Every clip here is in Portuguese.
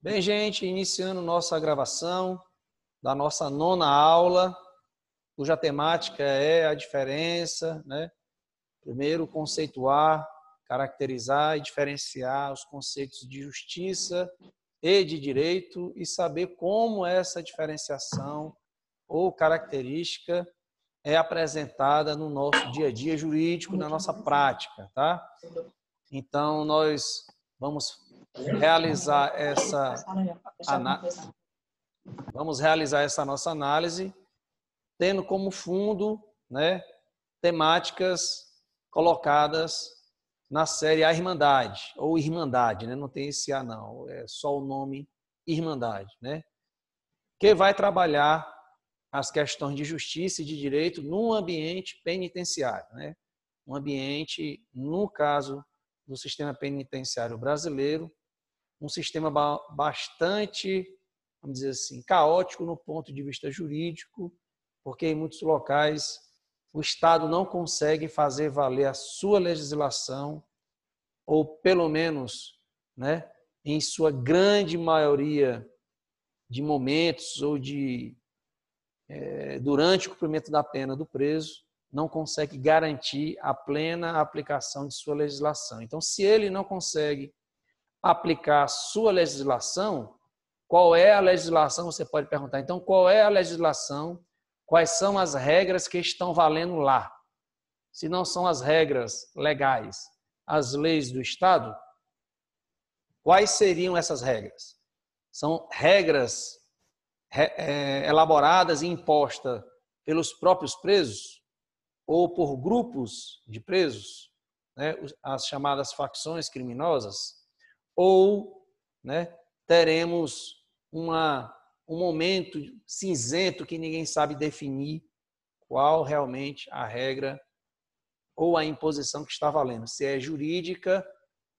Bem, gente, iniciando nossa gravação da nossa nona aula, cuja temática é a diferença, né? Primeiro, conceituar, caracterizar e diferenciar os conceitos de justiça e de direito e saber como essa diferenciação ou característica é apresentada no nosso dia a dia jurídico, na nossa prática, tá? Então, nós vamos realizar essa nossa análise, tendo como fundo, né, temáticas colocadas na série A Irmandade, ou Irmandade, né? Não tem esse A não, é só o nome Irmandade, né? Que vai trabalhar as questões de justiça e de direito num ambiente penitenciário, né? Um ambiente, no caso do sistema penitenciário brasileiro, um sistema bastante, vamos dizer assim, caótico no ponto de vista jurídico, porque em muitos locais o Estado não consegue fazer valer a sua legislação, ou pelo menos, né, em sua grande maioria de momentos ou durante o cumprimento da pena do preso, não consegue garantir a plena aplicação de sua legislação. Então, se ele não consegue aplicar a sua legislação, qual é a legislação? Você pode perguntar, então, qual é a legislação? Quais são as regras que estão valendo lá? Se não são as regras legais, as leis do Estado, quais seriam essas regras? São regras elaboradas e impostas pelos próprios presos ou por grupos de presos, né, as chamadas facções criminosas, ou, né, teremos um momento cinzento que ninguém sabe definir qual realmente a regra ou a imposição que está valendo, se é jurídica,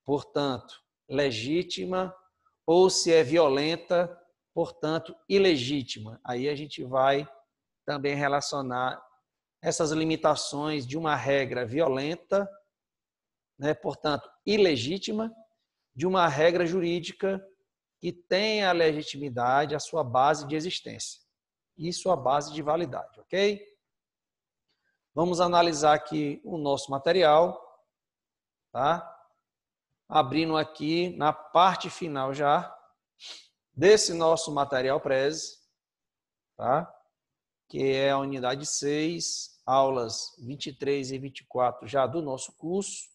portanto, legítima, ou se é violenta, portanto, ilegítima. Aí a gente vai também relacionar essas limitações de uma regra violenta, né, portanto, ilegítima, de uma regra jurídica que tem a legitimidade, a sua base de existência e sua base de validade, ok? Vamos analisar aqui o nosso material, tá? Abrindo aqui na parte final já desse nosso material Prezi, tá? Que é a unidade 6, aulas 23 e 24 já do nosso curso,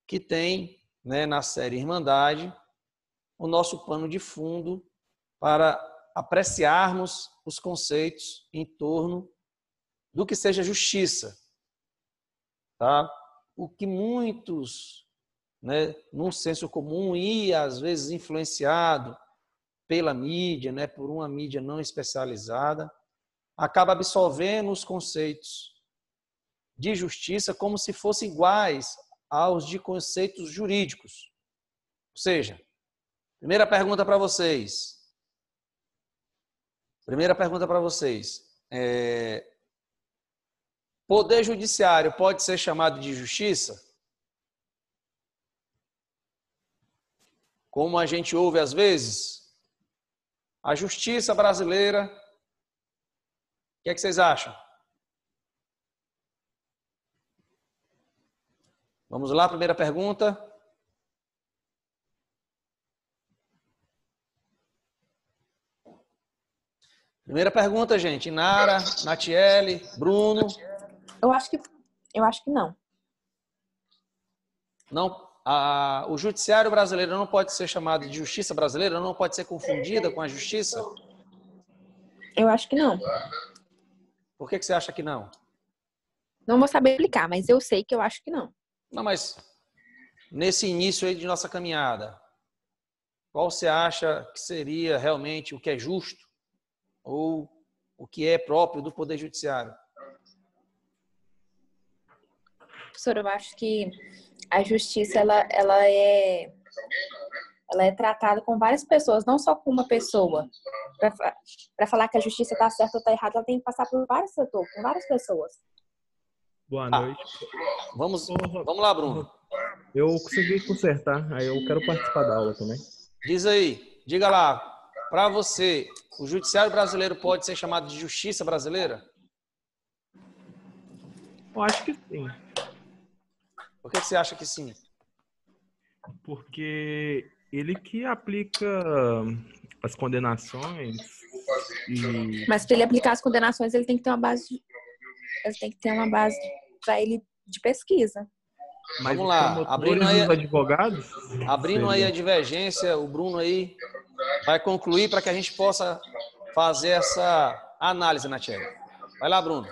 que tem, né, na série Irmandade, o nosso pano de fundo para apreciarmos os conceitos em torno do que seja justiça, tá? O que muitos, né, num senso comum e às vezes influenciado pela mídia, né, por uma mídia não especializada, acaba absorvendo os conceitos de justiça como se fossem iguais aos de conceitos jurídicos. Ou seja, primeira pergunta para vocês. Poder judiciário pode ser chamado de justiça? Como a gente ouve às vezes, a justiça brasileira, o que é que vocês acham? Vamos lá, primeira pergunta. Primeira pergunta, gente. Nara, Natiele, Bruno. Eu acho que não. Não, o judiciário brasileiro não pode ser chamado de justiça brasileira, não pode ser confundida com a justiça? Eu acho que não. Por que você acha que não? Não vou saber explicar, mas eu sei que eu acho que não. Não, mas nesse início aí de nossa caminhada, qual você acha que seria realmente o que é justo ou o que é próprio do Poder Judiciário? Professor, eu acho que a justiça ela é tratada com várias pessoas, não só com uma pessoa. Para falar que a justiça está certa ou está errada, ela tem que passar por vários setores, com várias pessoas. Boa noite. Vamos lá, Bruno. Eu consegui consertar, aí eu quero participar da aula também. Diz aí. diga lá, para você, o judiciário brasileiro pode ser chamado de justiça brasileira? Eu acho que sim, Por que você acha que sim? porque ele que aplica as condenações e Mas para ele aplicar as condenações, ele tem que ter uma base, ele tem que ter uma base para ele de pesquisa. mas Vamos os lá, promotores e os advogados abrindo aí a seria. divergência, o Bruno aí vai concluir para que a gente possa fazer essa análise, Natiele. Vai lá, Bruno.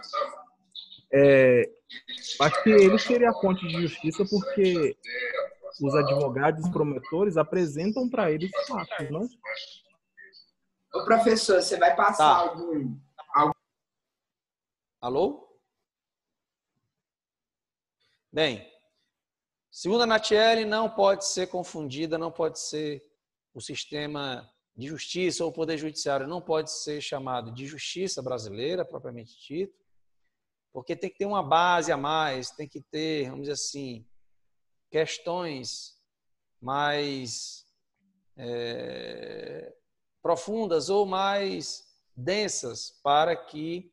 Acho que ele seria a fonte de justiça porque os advogados e os promotores apresentam para eles fatos, não? Ô, professor, você vai passar Tá. algum... Alô? Bem, segundo a Natiele, não pode ser confundida, não pode ser o sistema de justiça ou o poder judiciário, não pode ser chamado de justiça brasileira, propriamente dito, porque tem que ter uma base a mais, tem que ter, vamos dizer assim, questões mais profundas ou mais densas para que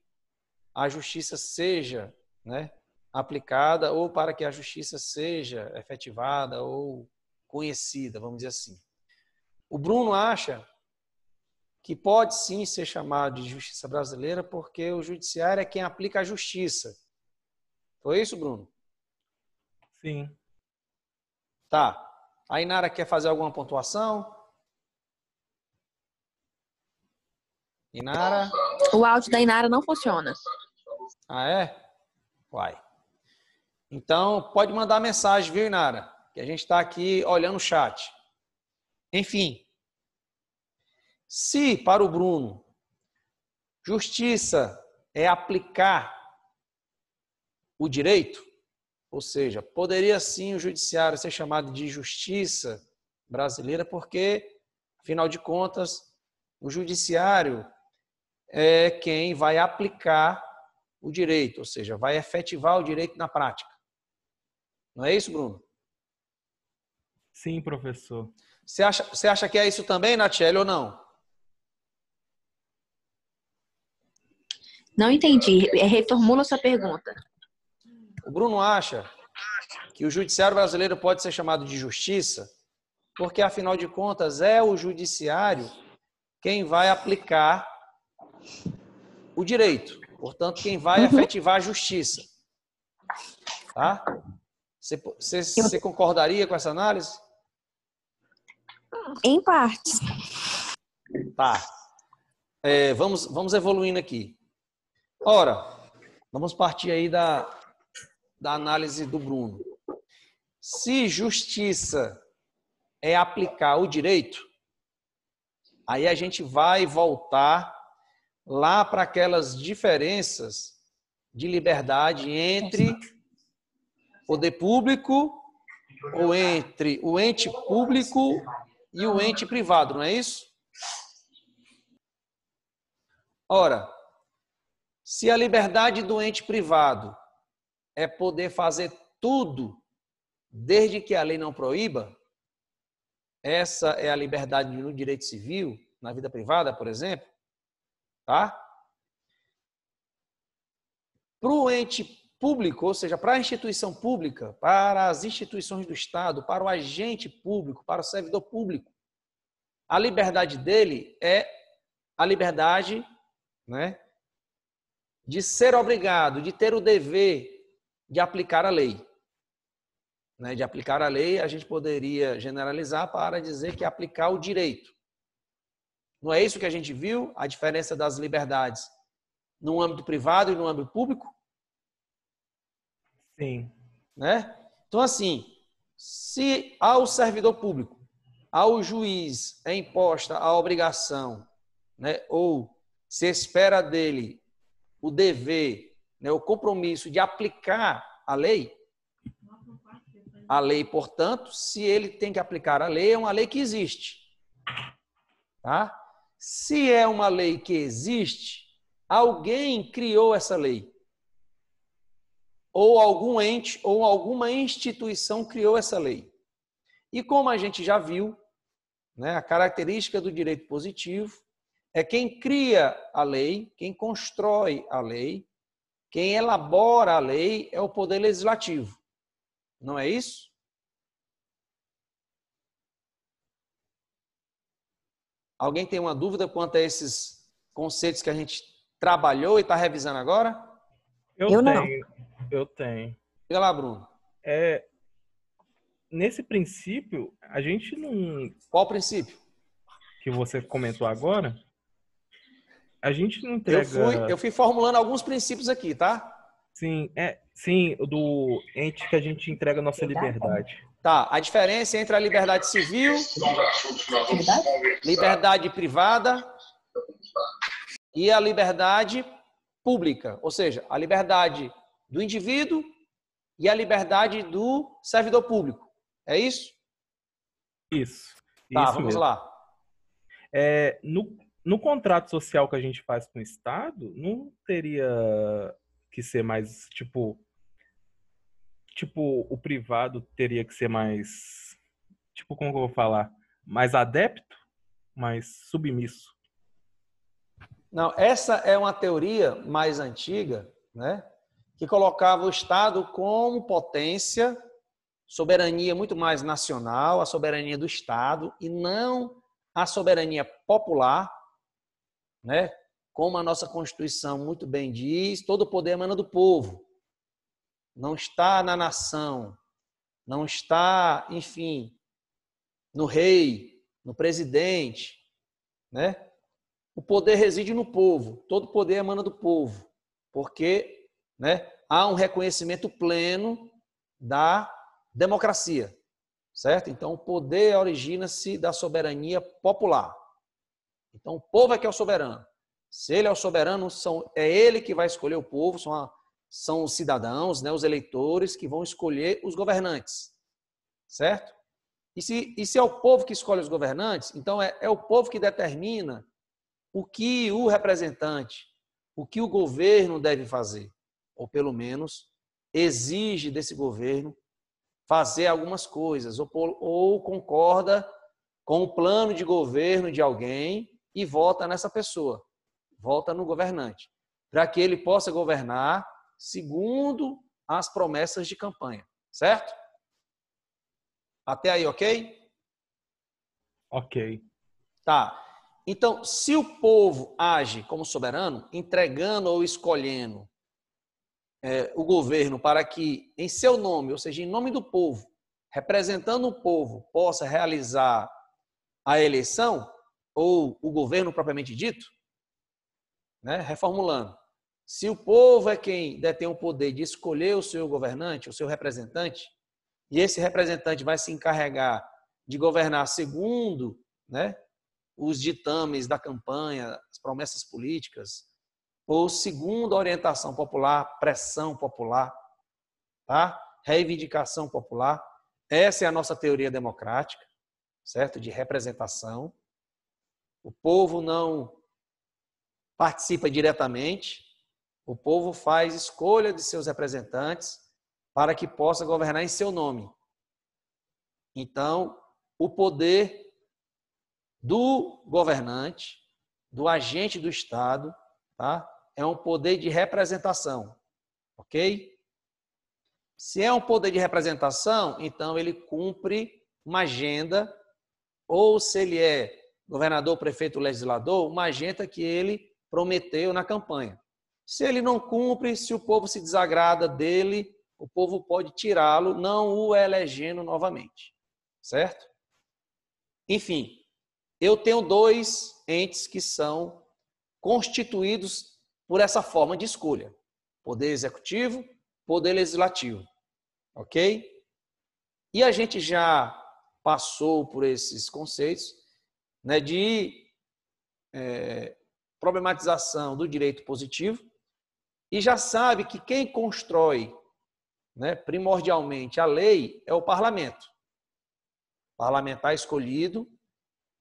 a justiça seja, né, aplicada ou para que a justiça seja efetivada ou conhecida, vamos dizer assim. O Bruno acha que pode sim ser chamado de justiça brasileira porque o judiciário é quem aplica a justiça. Foi isso, Bruno? Sim. Tá. A Inara quer fazer alguma pontuação? Inara? O áudio da Inara não funciona. Ah, é? Vai. Então, pode mandar mensagem, viu, Inara? Que a gente está aqui olhando o chat. Enfim, se para o Bruno, justiça é aplicar o direito, ou seja, poderia sim o judiciário ser chamado de justiça brasileira, porque, afinal de contas, o judiciário é quem vai aplicar o direito, ou seja, vai efetivar o direito na prática. Não é isso, Bruno? Sim, professor. Você acha que é isso também, Natiele, ou não? Não entendi. Reformula sua pergunta. O Bruno acha que o judiciário brasileiro pode ser chamado de justiça porque, afinal de contas, é o judiciário quem vai aplicar o direito. Portanto, quem vai efetivar a justiça. Tá? Você concordaria com essa análise? Em partes. Tá. Vamos evoluindo aqui. Ora, vamos partir aí da análise do Bruno. Se justiça é aplicar o direito, aí a gente vai voltar lá para aquelas diferenças de liberdade entre poder público ou entre o ente público e o ente privado, não é isso? Ora, se a liberdade do ente privado é poder fazer tudo desde que a lei não proíba, essa é a liberdade no direito civil, na vida privada, por exemplo, tá? Para o ente público, ou seja, para a instituição pública, para as instituições do Estado, para o agente público, para o servidor público, a liberdade dele é a liberdade, né, de ser obrigado, de ter o dever de aplicar a lei. Né, de aplicar a lei, a gente poderia generalizar para dizer que é aplicar o direito. Não é isso que a gente viu? A diferença das liberdades no âmbito privado e no âmbito público? Sim. Né? Então, assim, se ao servidor público, ao juiz é imposta a obrigação, né, ou se espera dele o dever, né, o compromisso de aplicar a lei, portanto, se ele tem que aplicar a lei, é uma lei que existe. Tá? Se é uma lei que existe, alguém criou essa lei. Ou algum ente ou alguma instituição criou essa lei. E como a gente já viu, né? A característica do direito positivo é quem cria a lei, quem constrói a lei, quem elabora a lei é o poder legislativo. Não é isso? Alguém tem uma dúvida quanto a esses conceitos que a gente trabalhou e está revisando agora? Eu não. Eu tenho. Diga lá, Bruno. Nesse princípio, a gente não... Qual o princípio? Que você comentou agora, a gente não entrega... Eu fui formulando alguns princípios aqui, tá? Sim, do ente que a gente entrega a nossa liberdade. Tá, a diferença entre a liberdade civil, liberdade privada e a liberdade pública, ou seja, a liberdade do indivíduo e a liberdade do servidor público. É isso? Isso. Tá, Isso vamos mesmo. lá. No contrato social que a gente faz com o Estado, não teria que ser mais, tipo, o privado teria que ser mais, tipo, como que eu vou falar? Mais adepto, mais submisso. Não, essa é uma teoria mais antiga, né, que colocava o Estado como potência, soberania muito mais nacional, a soberania do Estado, e não a soberania popular, né, como a nossa Constituição muito bem diz, todo o poder emana do povo. Não está na nação, não está, enfim, no rei, no presidente, né? O poder reside no povo, todo poder emana do povo, porque, né, há um reconhecimento pleno da democracia, certo? Então, o poder origina-se da soberania popular. Então, o povo é que é o soberano. Se ele é o soberano, é ele que vai escolher o povo, são os cidadãos, né, os eleitores que vão escolher os governantes, certo? E se é o povo que escolhe os governantes, então é o povo que determina o que o representante, o que o governo deve fazer, ou pelo menos exige desse governo fazer algumas coisas, ou concorda com o plano de governo de alguém e vota nessa pessoa, vota no governante, para que ele possa governar segundo as promessas de campanha, certo? Até aí, ok? Ok. Tá. Então, se o povo age como soberano, entregando ou escolhendo o governo para que, em seu nome, ou seja, em nome do povo, representando o povo, possa realizar a eleição, ou o governo propriamente dito, né? Reformulando. Se o povo é quem detém o poder de escolher o seu governante, o seu representante, e esse representante vai se encarregar de governar segundo, né, os ditames da campanha, as promessas políticas, ou segundo a orientação popular, pressão popular, tá? Reivindicação popular. Essa é a nossa teoria democrática, certo? De representação. O povo não participa diretamente, o povo faz escolha de seus representantes para que possa governar em seu nome. Então, o poder do governante, do agente do Estado, tá? É um poder de representação, ok? Se é um poder de representação, então ele cumpre uma agenda, ou se ele é governador, prefeito, legislador, uma agenda que ele prometeu na campanha. Se ele não cumpre, se o povo se desagrada dele, o povo pode tirá-lo, não o elegendo novamente, certo? Enfim, eu tenho dois entes que são constituídos por essa forma de escolha: poder executivo, poder legislativo, ok? E a gente já passou por esses conceitos, né, de problematização do direito positivo, e já sabe que quem constrói, né, primordialmente a lei é o parlamento. O parlamentar escolhido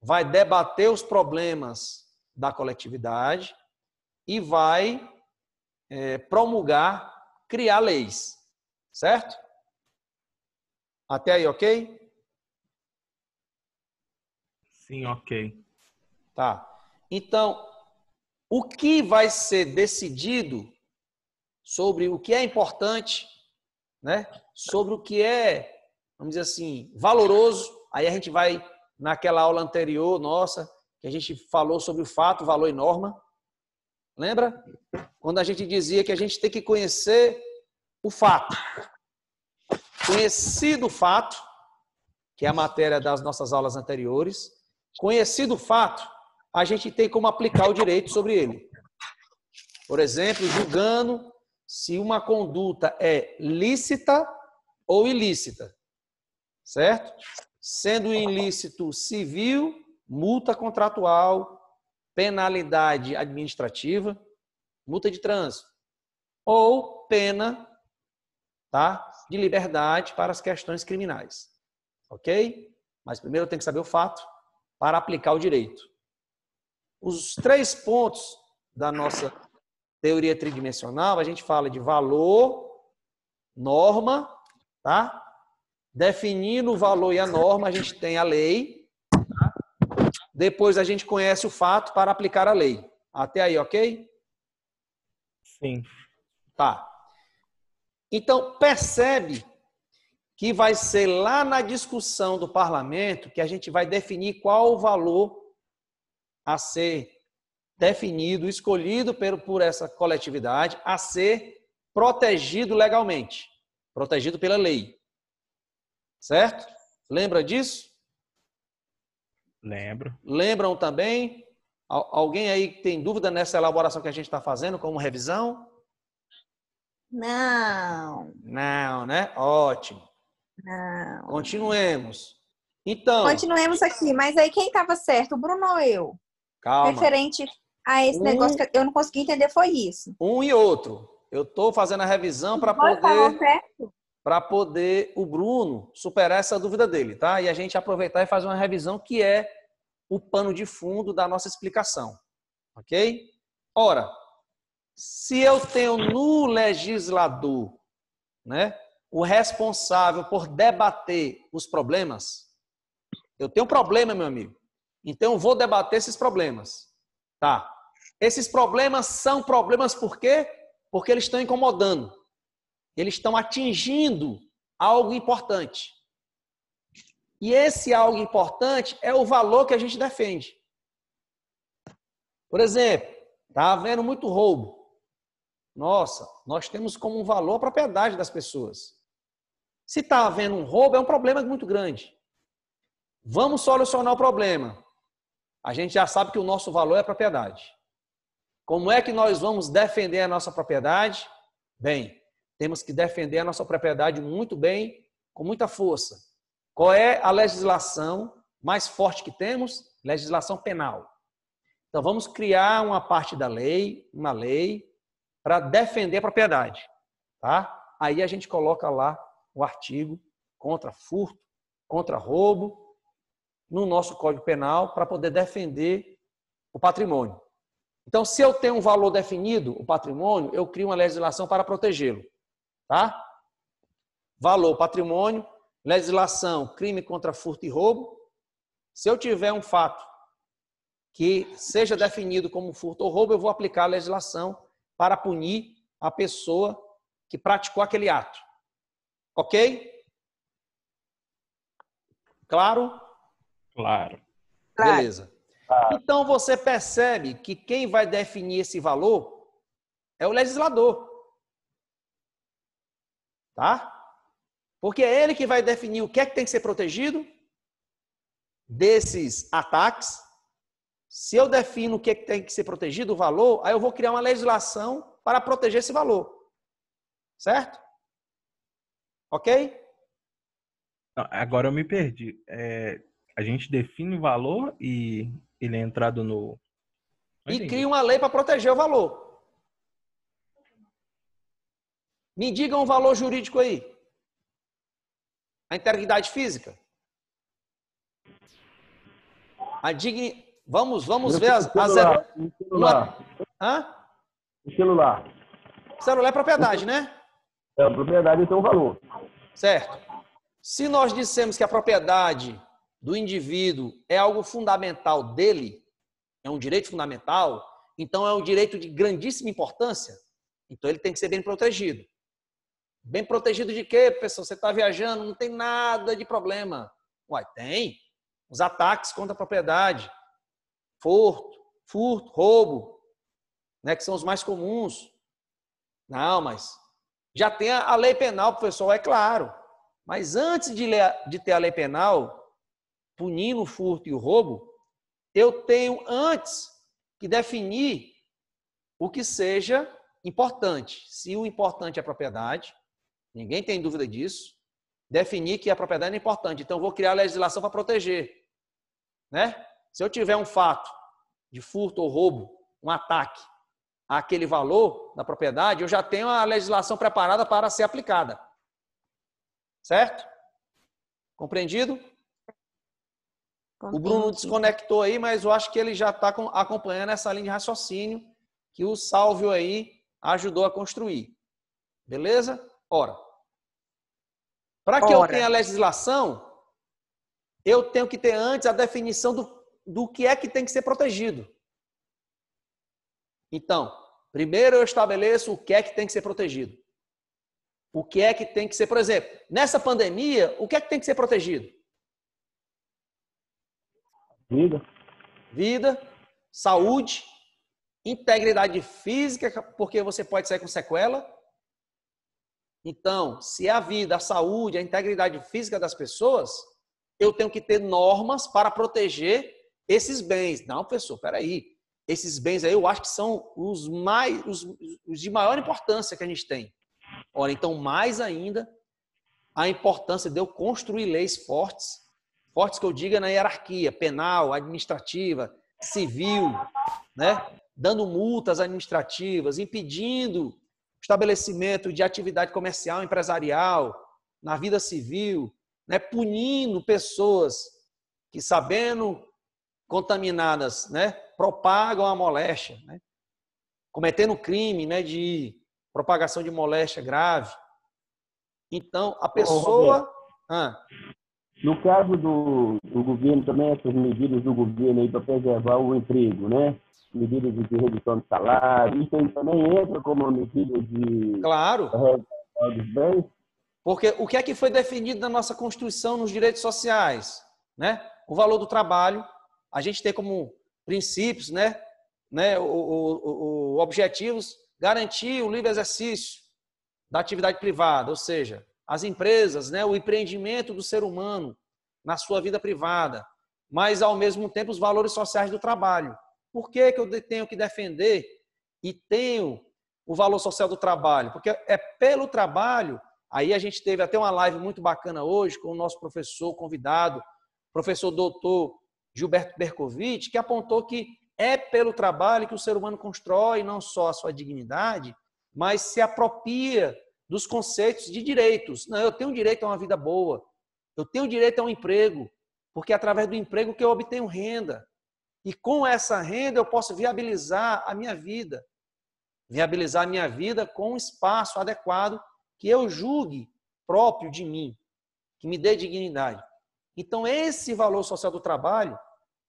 vai debater os problemas da coletividade e vai promulgar, criar leis, certo? Até aí, ok? Sim, ok. Tá. Então, o que vai ser decidido sobre o que é importante, né? Sobre o que é, vamos dizer assim, valoroso. Aí a gente vai naquela aula anterior, nossa, que a gente falou sobre o fato, valor e norma. Lembra? Quando a gente dizia que a gente tem que conhecer o fato. Conhecido o fato, que é a matéria das nossas aulas anteriores, conhecido o fato, a gente tem como aplicar o direito sobre ele. Por exemplo, julgando se uma conduta é lícita ou ilícita, certo? Sendo ilícito civil, multa contratual, penalidade administrativa, multa de trânsito, ou pena, tá, de liberdade para as questões criminais. Ok? Mas primeiro eu tenho que saber o fato para aplicar o direito. Os 3 pontos da nossa teoria tridimensional, a gente fala de valor, norma, tá? Definindo o valor e a norma, a gente tem a lei. Tá? Depois a gente conhece o fato para aplicar a lei. Até aí, ok? Sim. Tá. Então, percebe que vai ser lá na discussão do parlamento que a gente vai definir qual o valor a ser definido, escolhido por essa coletividade, a ser protegido legalmente, protegido pela lei. Certo? Lembra disso? Lembro. Lembram também? Alguém aí que tem dúvida nessa elaboração que a gente está fazendo como revisão? Não. Não, né? Ótimo. Não. Continuemos. Então, Continuemos aqui, mas aí quem estava certo, o Bruno ou eu? calma. Referente a esse negócio que eu não consegui entender foi isso. Um e outro. Eu estou fazendo a revisão para poder o Bruno superar essa dúvida dele, tá? E a gente aproveitar e fazer uma revisão que é o pano de fundo da nossa explicação. Ok? Ora, se eu tenho no legislador, né, o responsável por debater os problemas, eu tenho um problema, meu amigo. Então eu vou debater esses problemas. Tá? Esses problemas são problemas por quê? Porque eles estão incomodando. Eles estão atingindo algo importante. E esse algo importante é o valor que a gente defende. Por exemplo, está havendo muito roubo. Nossa, nós temos como um valor a propriedade das pessoas. Se está havendo um roubo, é um problema muito grande. Vamos solucionar o problema. A gente já sabe que o nosso valor é a propriedade. Como é que nós vamos defender a nossa propriedade? Bem, temos que defender a nossa propriedade muito bem, com muita força. Qual é a legislação mais forte que temos? Legislação penal. Então, vamos criar uma parte da lei, uma lei, para defender a propriedade. Tá? Aí a gente coloca lá o artigo contra furto, contra roubo, no nosso Código Penal, para poder defender o patrimônio. Então, se eu tenho um valor definido, o patrimônio, eu crio uma legislação para protegê-lo. Tá? Valor, patrimônio, legislação, crime contra furto e roubo. Se eu tiver um fato que seja definido como furto ou roubo, eu vou aplicar a legislação para punir a pessoa que praticou aquele ato. Ok? Claro? Claro. Beleza. Então, você percebe que quem vai definir esse valor é o legislador. Tá? Porque é ele que vai definir o que é que tem que ser protegido desses ataques. Se eu defino o que é que tem que ser protegido, o valor, aí eu vou criar uma legislação para proteger esse valor. Certo? Ok? Agora eu me perdi. A gente define o valor e ele é entrado no... E cria uma lei para proteger o valor. Me digam um valor jurídico aí. A integridade física. Vamos ver as... celular. Hã? O celular. O celular é propriedade, né? A propriedade tem um valor. Certo. Se nós dissemos que a propriedade do indivíduo é algo fundamental dele, é um direito fundamental, então é um direito de grandíssima importância, então ele tem que ser bem protegido. Bem protegido de quê, pessoal? Você está viajando, não tem nada de problema. Uai, tem. Os ataques contra a propriedade, furto, roubo, né, que são os mais comuns. Não, mas já tem a lei penal, professor, é claro. Mas antes de ter a lei penal, punindo o furto e o roubo, eu tenho antes que definir o que seja importante. Se o importante é a propriedade, ninguém tem dúvida disso, definir que a propriedade é importante. Então, eu vou criar a legislação para proteger. Né? Se eu tiver um fato de furto ou roubo, um ataque àquele valor da propriedade, eu já tenho a legislação preparada para ser aplicada. Certo? Compreendido? O Bruno desconectou aí, mas eu acho que ele já está acompanhando essa linha de raciocínio que o Sálvio aí ajudou a construir. Beleza? Ora, para que eu tenha a legislação, eu tenho que ter antes a definição do que é que tem que ser protegido. Então, primeiro eu estabeleço o que é que tem que ser protegido. O que é que tem que ser, por exemplo, nessa pandemia, o que é que tem que ser protegido? Vida, saúde, integridade física, porque você pode sair com sequela. Então, se a vida, a saúde, a integridade física das pessoas, eu tenho que ter normas para proteger esses bens. Não, professor, peraí. Esses bens aí eu acho que são os de maior importância que a gente tem. Ora, então, mais ainda, a importância de eu construir leis fortes que eu diga na hierarquia penal, administrativa, civil, né? Dando multas administrativas, impedindo o estabelecimento de atividade comercial, empresarial, na vida civil, né? Punindo pessoas que, sabendo contaminadas, né? Propagam a moléstia, né? Cometendo crime, né? De propagação de moléstia grave. Então, a pessoa... No caso do governo, também essas medidas do governo aí para preservar o emprego, né? Medidas de redução de salário, isso aí também entra como uma medida de... Claro. Dos bens? Porque o que é que foi definido na nossa Constituição nos direitos sociais? Né? O valor do trabalho, a gente tem como princípios, né? Objetivos, garantir o livre exercício da atividade privada, ou seja, as empresas, né, o empreendimento do ser humano na sua vida privada, mas, ao mesmo tempo, os valores sociais do trabalho. Por que que eu tenho que defender e tenho o valor social do trabalho? Porque é pelo trabalho. Aí a gente teve até uma live muito bacana hoje com o nosso professor convidado, professor doutor Gilberto Bercovitch, que apontou que é pelo trabalho que o ser humano constrói não só a sua dignidade, mas se apropria dos conceitos de direitos. Não, eu tenho direito a uma vida boa, eu tenho direito a um emprego, porque é através do emprego que eu obtenho renda. E com essa renda eu posso viabilizar a minha vida com um espaço adequado que eu julgue próprio de mim, que me dê dignidade. Então, esse valor social do trabalho,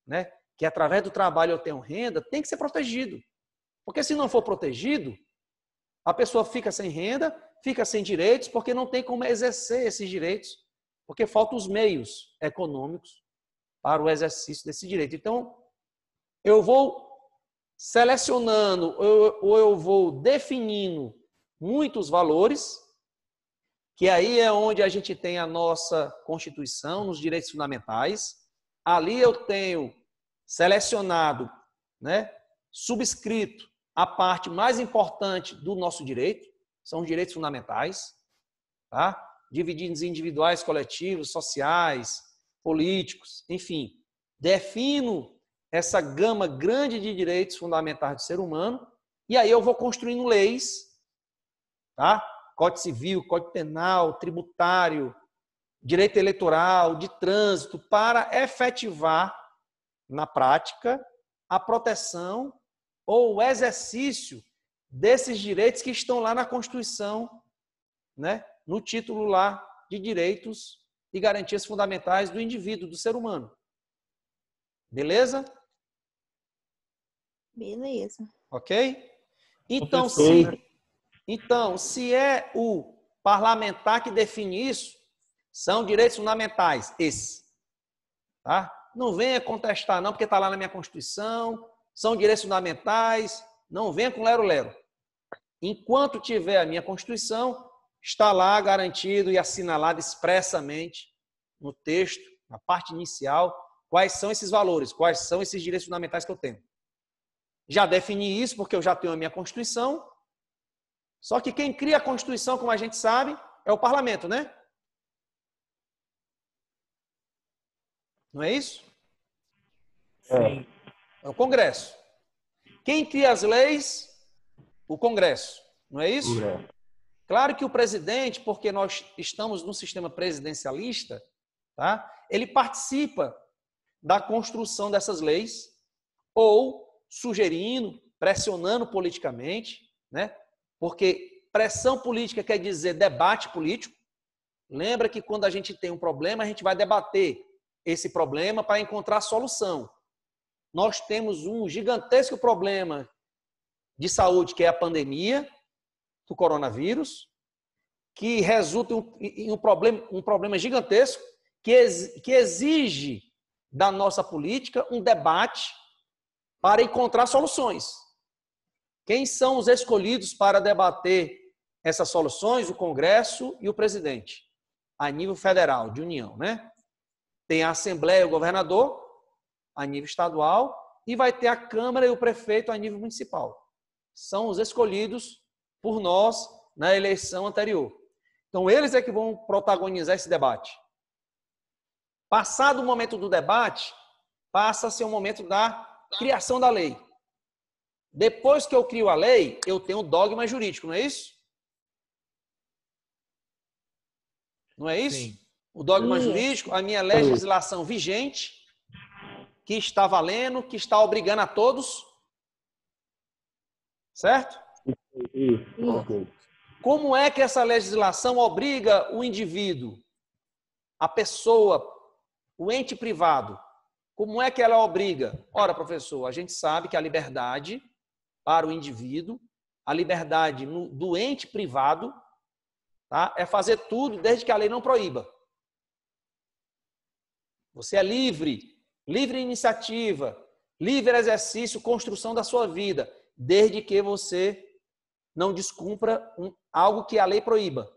né, que através do trabalho eu tenho renda, tem que ser protegido. Porque se não for protegido, a pessoa fica sem renda, fica sem direitos, porque não tem como exercer esses direitos, porque faltam os meios econômicos para o exercício desse direito. Então, eu vou selecionando ou eu vou definindo muitos valores, que aí é onde a gente tem a nossa Constituição, nos direitos fundamentais. Ali eu tenho selecionado, né, subscrito a parte mais importante do nosso direito, são os direitos fundamentais, tá? Divididos em individuais, coletivos, sociais, políticos, enfim. Defino essa gama grande de direitos fundamentais do ser humano e aí eu vou construindo leis, tá? Código Civil, Código Penal, tributário, direito eleitoral, de trânsito, para efetivar na prática a proteção ou o exercício desses direitos que estão lá na Constituição, né? No título lá de direitos e garantias fundamentais do indivíduo, do ser humano. Beleza? Beleza. Ok? Então, Professor. se é o parlamentar que define isso, são direitos fundamentais, esses. Tá? Não venha contestar, não, porque está lá na minha Constituição, são direitos fundamentais, não venha com lero-lero. Enquanto tiver a minha Constituição, está lá garantido e assinalado expressamente no texto, na parte inicial, quais são esses valores, quais são esses direitos fundamentais que eu tenho. Já defini isso porque eu já tenho a minha Constituição, só que quem cria a Constituição, como a gente sabe, é o parlamento, né? Não é isso? Sim. É o Congresso. Quem cria as leis? O Congresso. Não é isso? Claro que o presidente, porque nós estamos num sistema presidencialista, tá? Ele participa da construção dessas leis, ou sugerindo, pressionando politicamente, né? Porque pressão política quer dizer debate político. Lembra que quando a gente tem um problema, a gente vai debater esse problema para encontrar solução. Nós temos um gigantesco problema de saúde, que é a pandemia do coronavírus, que resulta em um problema gigantesco que exige da nossa política um debate para encontrar soluções. Quem são os escolhidos para debater essas soluções? O Congresso e o presidente, a nível federal, de União, né? Tem a Assembleia e o governador, a nível estadual, e vai ter a Câmara e o prefeito a nível municipal. São os escolhidos por nós na eleição anterior. Então, eles é que vão protagonizar esse debate. Passado o momento do debate, passa a ser o momento da criação da lei. Depois que eu crio a lei, eu tenho um dogma jurídico, não é isso? Não é isso? Sim. O dogma jurídico, a minha legislação vigente, que está valendo, que está obrigando a todos. Certo? Isso, ok. Como é que essa legislação obriga o indivíduo, a pessoa, o ente privado? Como é que ela obriga? Ora, professor, a gente sabe que a liberdade para o indivíduo, a liberdade do ente privado, tá, é fazer tudo desde que a lei não proíba. Você é livre, livre iniciativa, livre exercício, construção da sua vida, desde que você não descumpra algo que a lei proíba.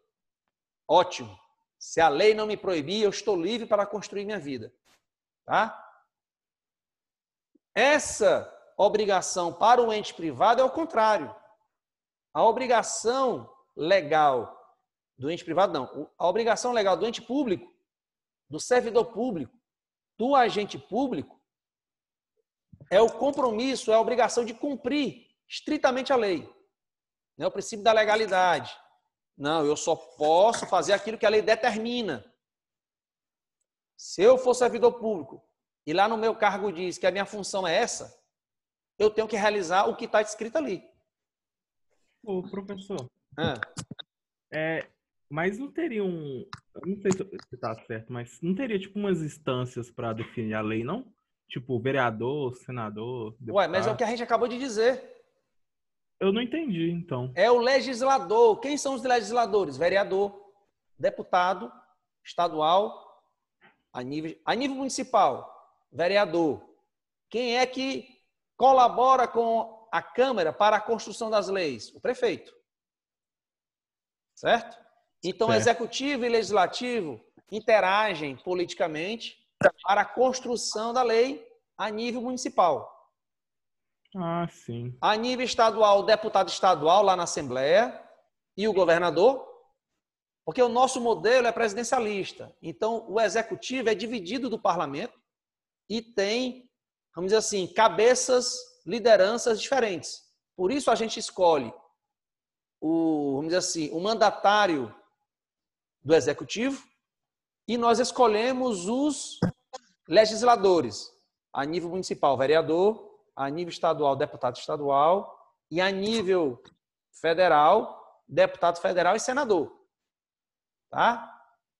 Ótimo. Se a lei não me proibir, eu estou livre para construir minha vida. Tá? Essa obrigação para o ente privado é o contrário. A obrigação legal do ente privado, não. A obrigação legal do ente público, do servidor público, do agente público, é o compromisso, é a obrigação de cumprir estritamente a lei. Não é o princípio da legalidade. Não, eu só posso fazer aquilo que a lei determina. Se eu for servidor público e lá no meu cargo diz que a minha função é essa, eu tenho que realizar o que está escrito ali. Ô, professor, Ah, mas não teria um... eu não sei se tá certo, mas não teria tipo umas instâncias para definir a lei, não? Tipo, vereador, senador, deputado. ué, mas é o que a gente acabou de dizer. Eu não entendi, então. É o legislador. Quem são os legisladores? Vereador, deputado, estadual, a nível municipal, vereador. Quem é que colabora com a Câmara para a construção das leis? O prefeito. Certo? Então, Certo. executivo e legislativo interagem politicamente para a construção da lei a nível municipal. Ah, sim. A nível estadual, o deputado estadual lá na Assembleia e o governador, porque o nosso modelo é presidencialista. Então, o executivo é dividido do parlamento e tem, vamos dizer assim, cabeças, lideranças diferentes. Por isso a gente escolhe vamos dizer assim, o mandatário do executivo e nós escolhemos os legisladores a nível municipal, vereador, a nível estadual, deputado estadual, e a nível federal, deputado federal e senador. Tá?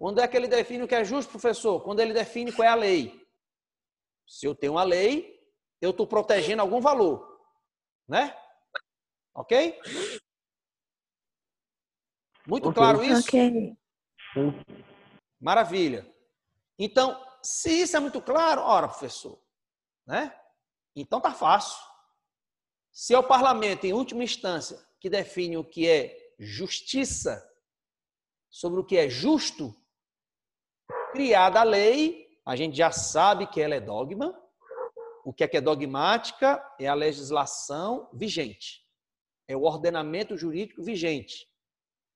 Quando é que ele define o que é justo, professor? Quando ele define qual é a lei. Se eu tenho uma lei, eu estou protegendo algum valor, né? Ok? Muito claro isso? Ok. Maravilha. Então, se isso é muito claro, ora, professor, né? Então tá fácil. Se é o parlamento, em última instância, que define o que é justiça, sobre o que é justo, criada a lei, a gente já sabe que ela é dogma. O que é dogmática? É a legislação vigente. É o ordenamento jurídico vigente.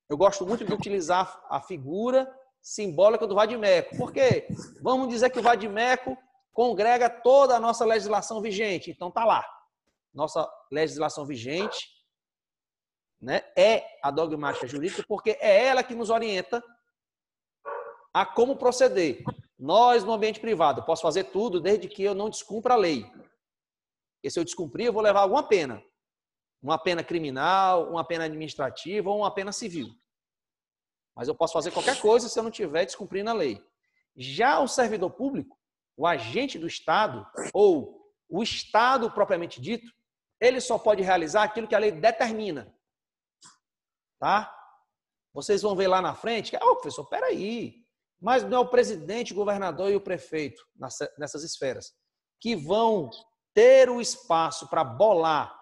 Eu gosto muito de utilizar a figura simbólica do vade-mecum. Por quê? Vamos dizer que o vade-mecum congrega toda a nossa legislação vigente. Então tá lá. Nossa legislação vigente, né, é a dogmática jurídica, porque é ela que nos orienta a como proceder. Nós, no ambiente privado, eu posso fazer tudo desde que eu não descumpra a lei. E se eu descumprir, eu vou levar alguma pena. Uma pena criminal, uma pena administrativa ou uma pena civil. Mas eu posso fazer qualquer coisa se eu não estiver descumprindo a lei. Já o servidor público, o agente do Estado, ou o Estado propriamente dito, ele só pode realizar aquilo que a lei determina. Tá? Vocês vão ver lá na frente que, professor, peraí, mas não é o presidente, o governador e o prefeito nessas esferas que vão ter o espaço para bolar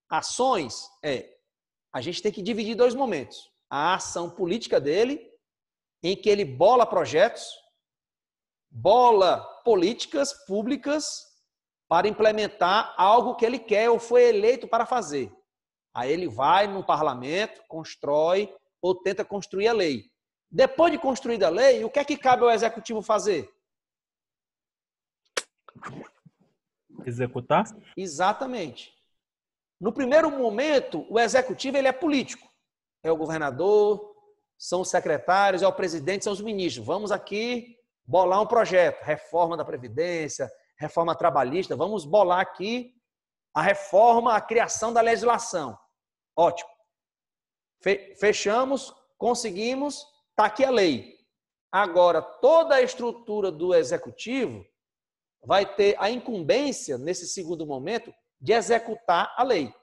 ações. A gente tem que dividir dois momentos. A ação política dele, em que ele bola projetos, bola políticas públicas para implementar algo que ele quer ou foi eleito para fazer. Aí ele vai no parlamento, constrói ou tenta construir a lei. Depois de construída a lei, o que é que cabe ao executivo fazer? Executar? Exatamente. No primeiro momento, o executivo ele é político. É o governador, são os secretários, é o presidente, são os ministros. Vamos aqui bolar um projeto, reforma da Previdência, reforma trabalhista. Vamos bolar aqui a reforma, a criação da legislação. Ótimo. Fechamos, conseguimos, está aqui a lei. Agora, toda a estrutura do executivo vai ter a incumbência, nesse segundo momento, de executar a lei.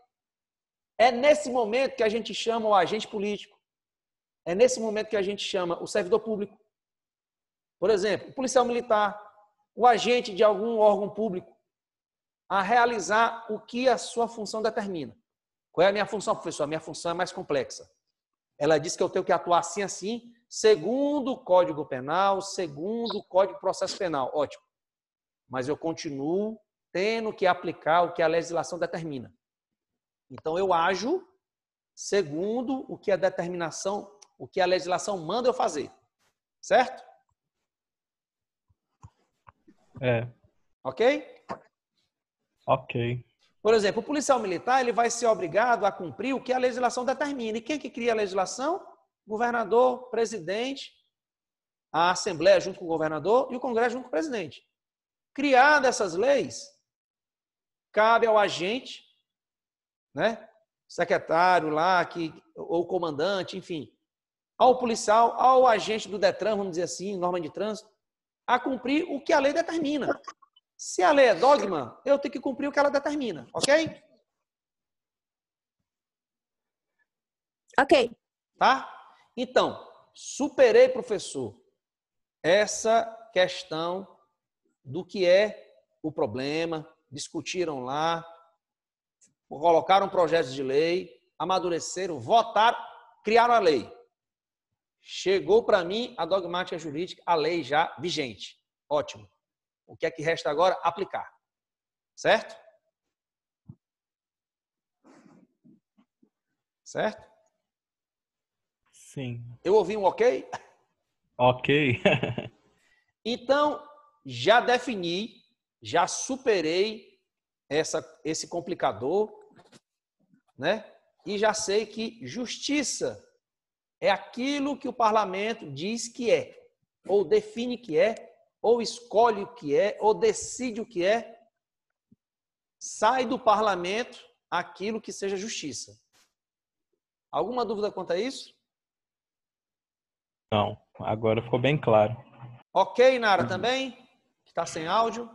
É nesse momento que a gente chama o agente político. É nesse momento que a gente chama o servidor público. Por exemplo, o policial militar, o agente de algum órgão público, a realizar o que a sua função determina. Qual é a minha função, professor? A minha função é mais complexa. Ela diz que eu tenho que atuar assim, assim, segundo o Código Penal, segundo o Código de Processo Penal. Ótimo. Mas eu continuo tendo que aplicar o que a legislação determina. Então, eu ajo segundo o que a determinação, o que a legislação manda eu fazer. Certo? Ok? Ok. Por exemplo, o policial militar ele vai ser obrigado a cumprir o que a legislação determina. E quem que cria a legislação? Governador, presidente, a Assembleia junto com o governador e o Congresso junto com o presidente. Criadas essas leis, cabe ao agente, né, secretário lá, ou comandante, enfim, ao policial, ao agente do Detran, vamos dizer assim, norma de trânsito, a cumprir o que a lei determina. Se a lei é dogma, eu tenho que cumprir o que ela determina, ok? Ok. Tá? Então, superei, professor, essa questão do que é o problema, discutiram lá, colocaram projetos de lei, amadureceram, votaram, criaram a lei. Chegou para mim a dogmática jurídica, a lei já vigente. Ótimo. O que é que resta agora? Aplicar. Certo? Certo? Sim. Eu ouvi um ok? Ok. Então, já defini, já superei esse complicador, né? E já sei que justiça é aquilo que o parlamento diz que é, ou define que é, ou escolhe o que é, ou decide o que é. Sai do parlamento aquilo que seja justiça. Alguma dúvida quanto a isso? Não, agora ficou bem claro. Ok, Nara, também? Está sem áudio?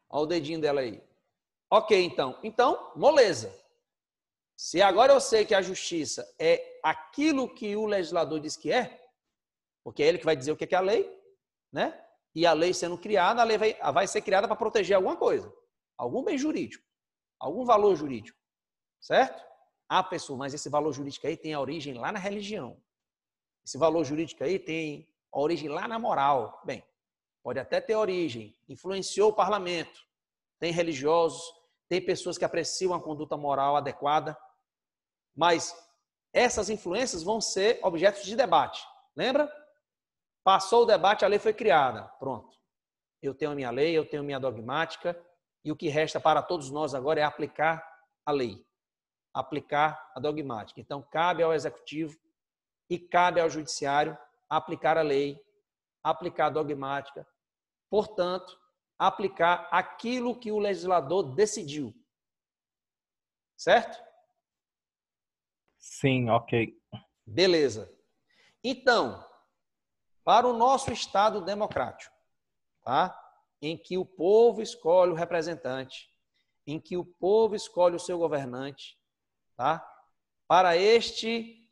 Olha o dedinho dela aí. Ok, então. Então, moleza. Se agora eu sei que a justiça é aquilo que o legislador diz que é, porque é ele que vai dizer o que é a lei, né? E a lei sendo criada, a lei vai ser criada para proteger alguma coisa, algum bem jurídico, algum valor jurídico, certo? Ah, pessoal, mas esse valor jurídico aí tem a origem lá na religião. Esse valor jurídico aí tem a origem lá na moral. Bem, pode até ter origem, influenciou o parlamento, tem religiosos, tem pessoas que apreciam a conduta moral adequada, mas essas influências vão ser objetos de debate. Lembra? Passou o debate, a lei foi criada. Pronto. Eu tenho a minha lei, eu tenho a minha dogmática, e o que resta para todos nós agora é aplicar a lei, aplicar a dogmática. Então, cabe ao executivo e cabe ao judiciário aplicar a lei, aplicar a dogmática, portanto, aplicar aquilo que o legislador decidiu. Certo? Sim, ok. Beleza. Então, para o nosso Estado democrático, tá? Em que o povo escolhe o representante, em que o povo escolhe o seu governante, tá? Para este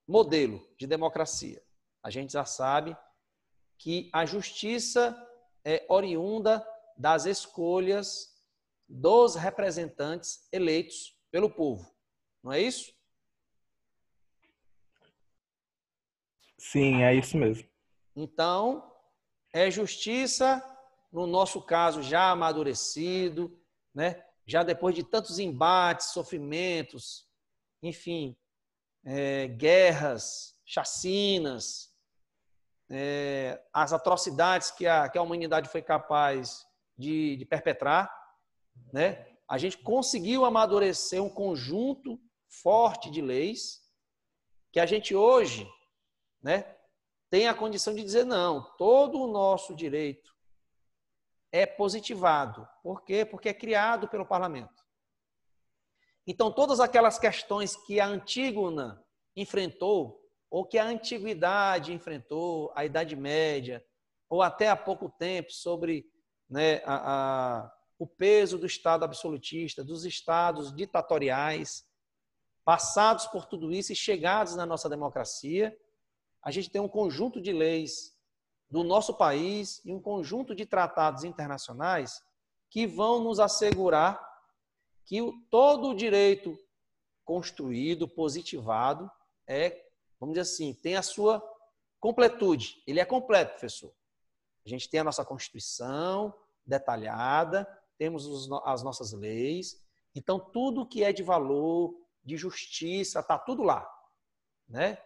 modelo de democracia, a gente já sabe que a justiça é oriunda das escolhas dos representantes eleitos pelo povo. Não é isso? Sim, é isso mesmo. Então, é justiça, no nosso caso, já amadurecido, né? Já depois de tantos embates, sofrimentos, enfim, guerras, chacinas, as atrocidades que a humanidade foi capaz de perpetrar, né? A gente conseguiu amadurecer um conjunto forte de leis que a gente hoje, né, tem a condição de dizer não, todo o nosso direito é positivado. Por quê? Porque é criado pelo parlamento. Então, todas aquelas questões que a Antígona enfrentou, ou que a antiguidade enfrentou, a Idade Média, ou até há pouco tempo, sobre, né, o peso do Estado absolutista, dos Estados ditatoriais, passados por tudo isso e chegados na nossa democracia, a gente tem um conjunto de leis do nosso país e um conjunto de tratados internacionais que vão nos assegurar que todo o direito construído, positivado, vamos dizer assim, tem a sua completude. Ele é completo, professor. A gente tem a nossa Constituição detalhada, temos as nossas leis, então tudo que é de valor, de justiça, está tudo lá, né?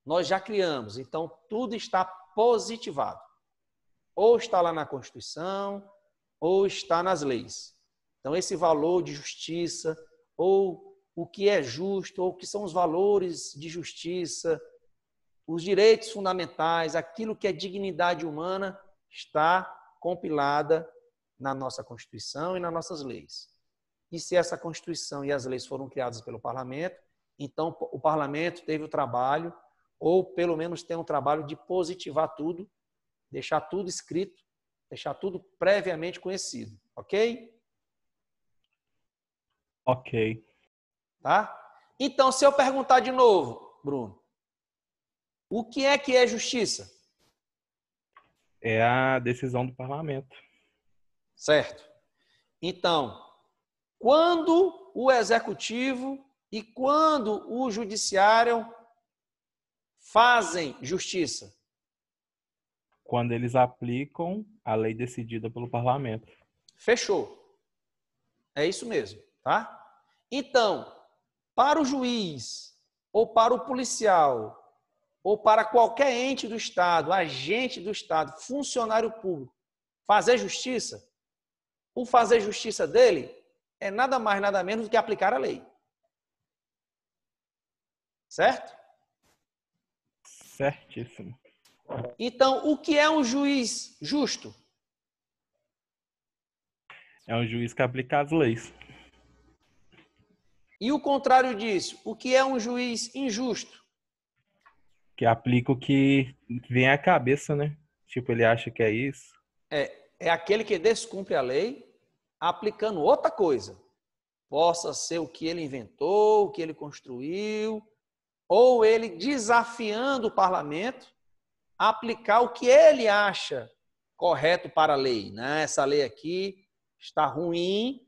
Nós já criamos, então tudo está positivado. Ou está lá na Constituição, ou está nas leis. Então esse valor de justiça, ou o que é justo, ou o que são os valores de justiça, os direitos fundamentais, aquilo que é dignidade humana, está compilada na nossa Constituição e nas nossas leis. E se essa Constituição e as leis foram criadas pelo parlamento, então o parlamento teve o trabalho, ou pelo menos tem um trabalho de positivar tudo, deixar tudo escrito, deixar tudo previamente conhecido. Ok? Ok. Tá? Então, se eu perguntar de novo, Bruno, o que é justiça? É a decisão do parlamento. Certo. Então, quando o executivo e quando o judiciário fazem justiça? Quando eles aplicam a lei decidida pelo parlamento. Fechou. É isso mesmo, tá? Então, para o juiz, ou para o policial, ou para qualquer ente do Estado, agente do Estado, funcionário público, fazer justiça, o fazer justiça dele é nada mais, nada menos do que aplicar a lei. Certo? Certíssimo. Então, o que é um juiz justo? É um juiz que aplica as leis. E o contrário disso, o que é um juiz injusto? Que aplica o que vem à cabeça, né? Tipo, ele acha que é isso. É aquele que descumpre a lei aplicando outra coisa. Possa ser o que ele inventou, o que ele construiu, ou ele desafiando o parlamento a aplicar o que ele acha correto para a lei. Né? Essa lei aqui está ruim,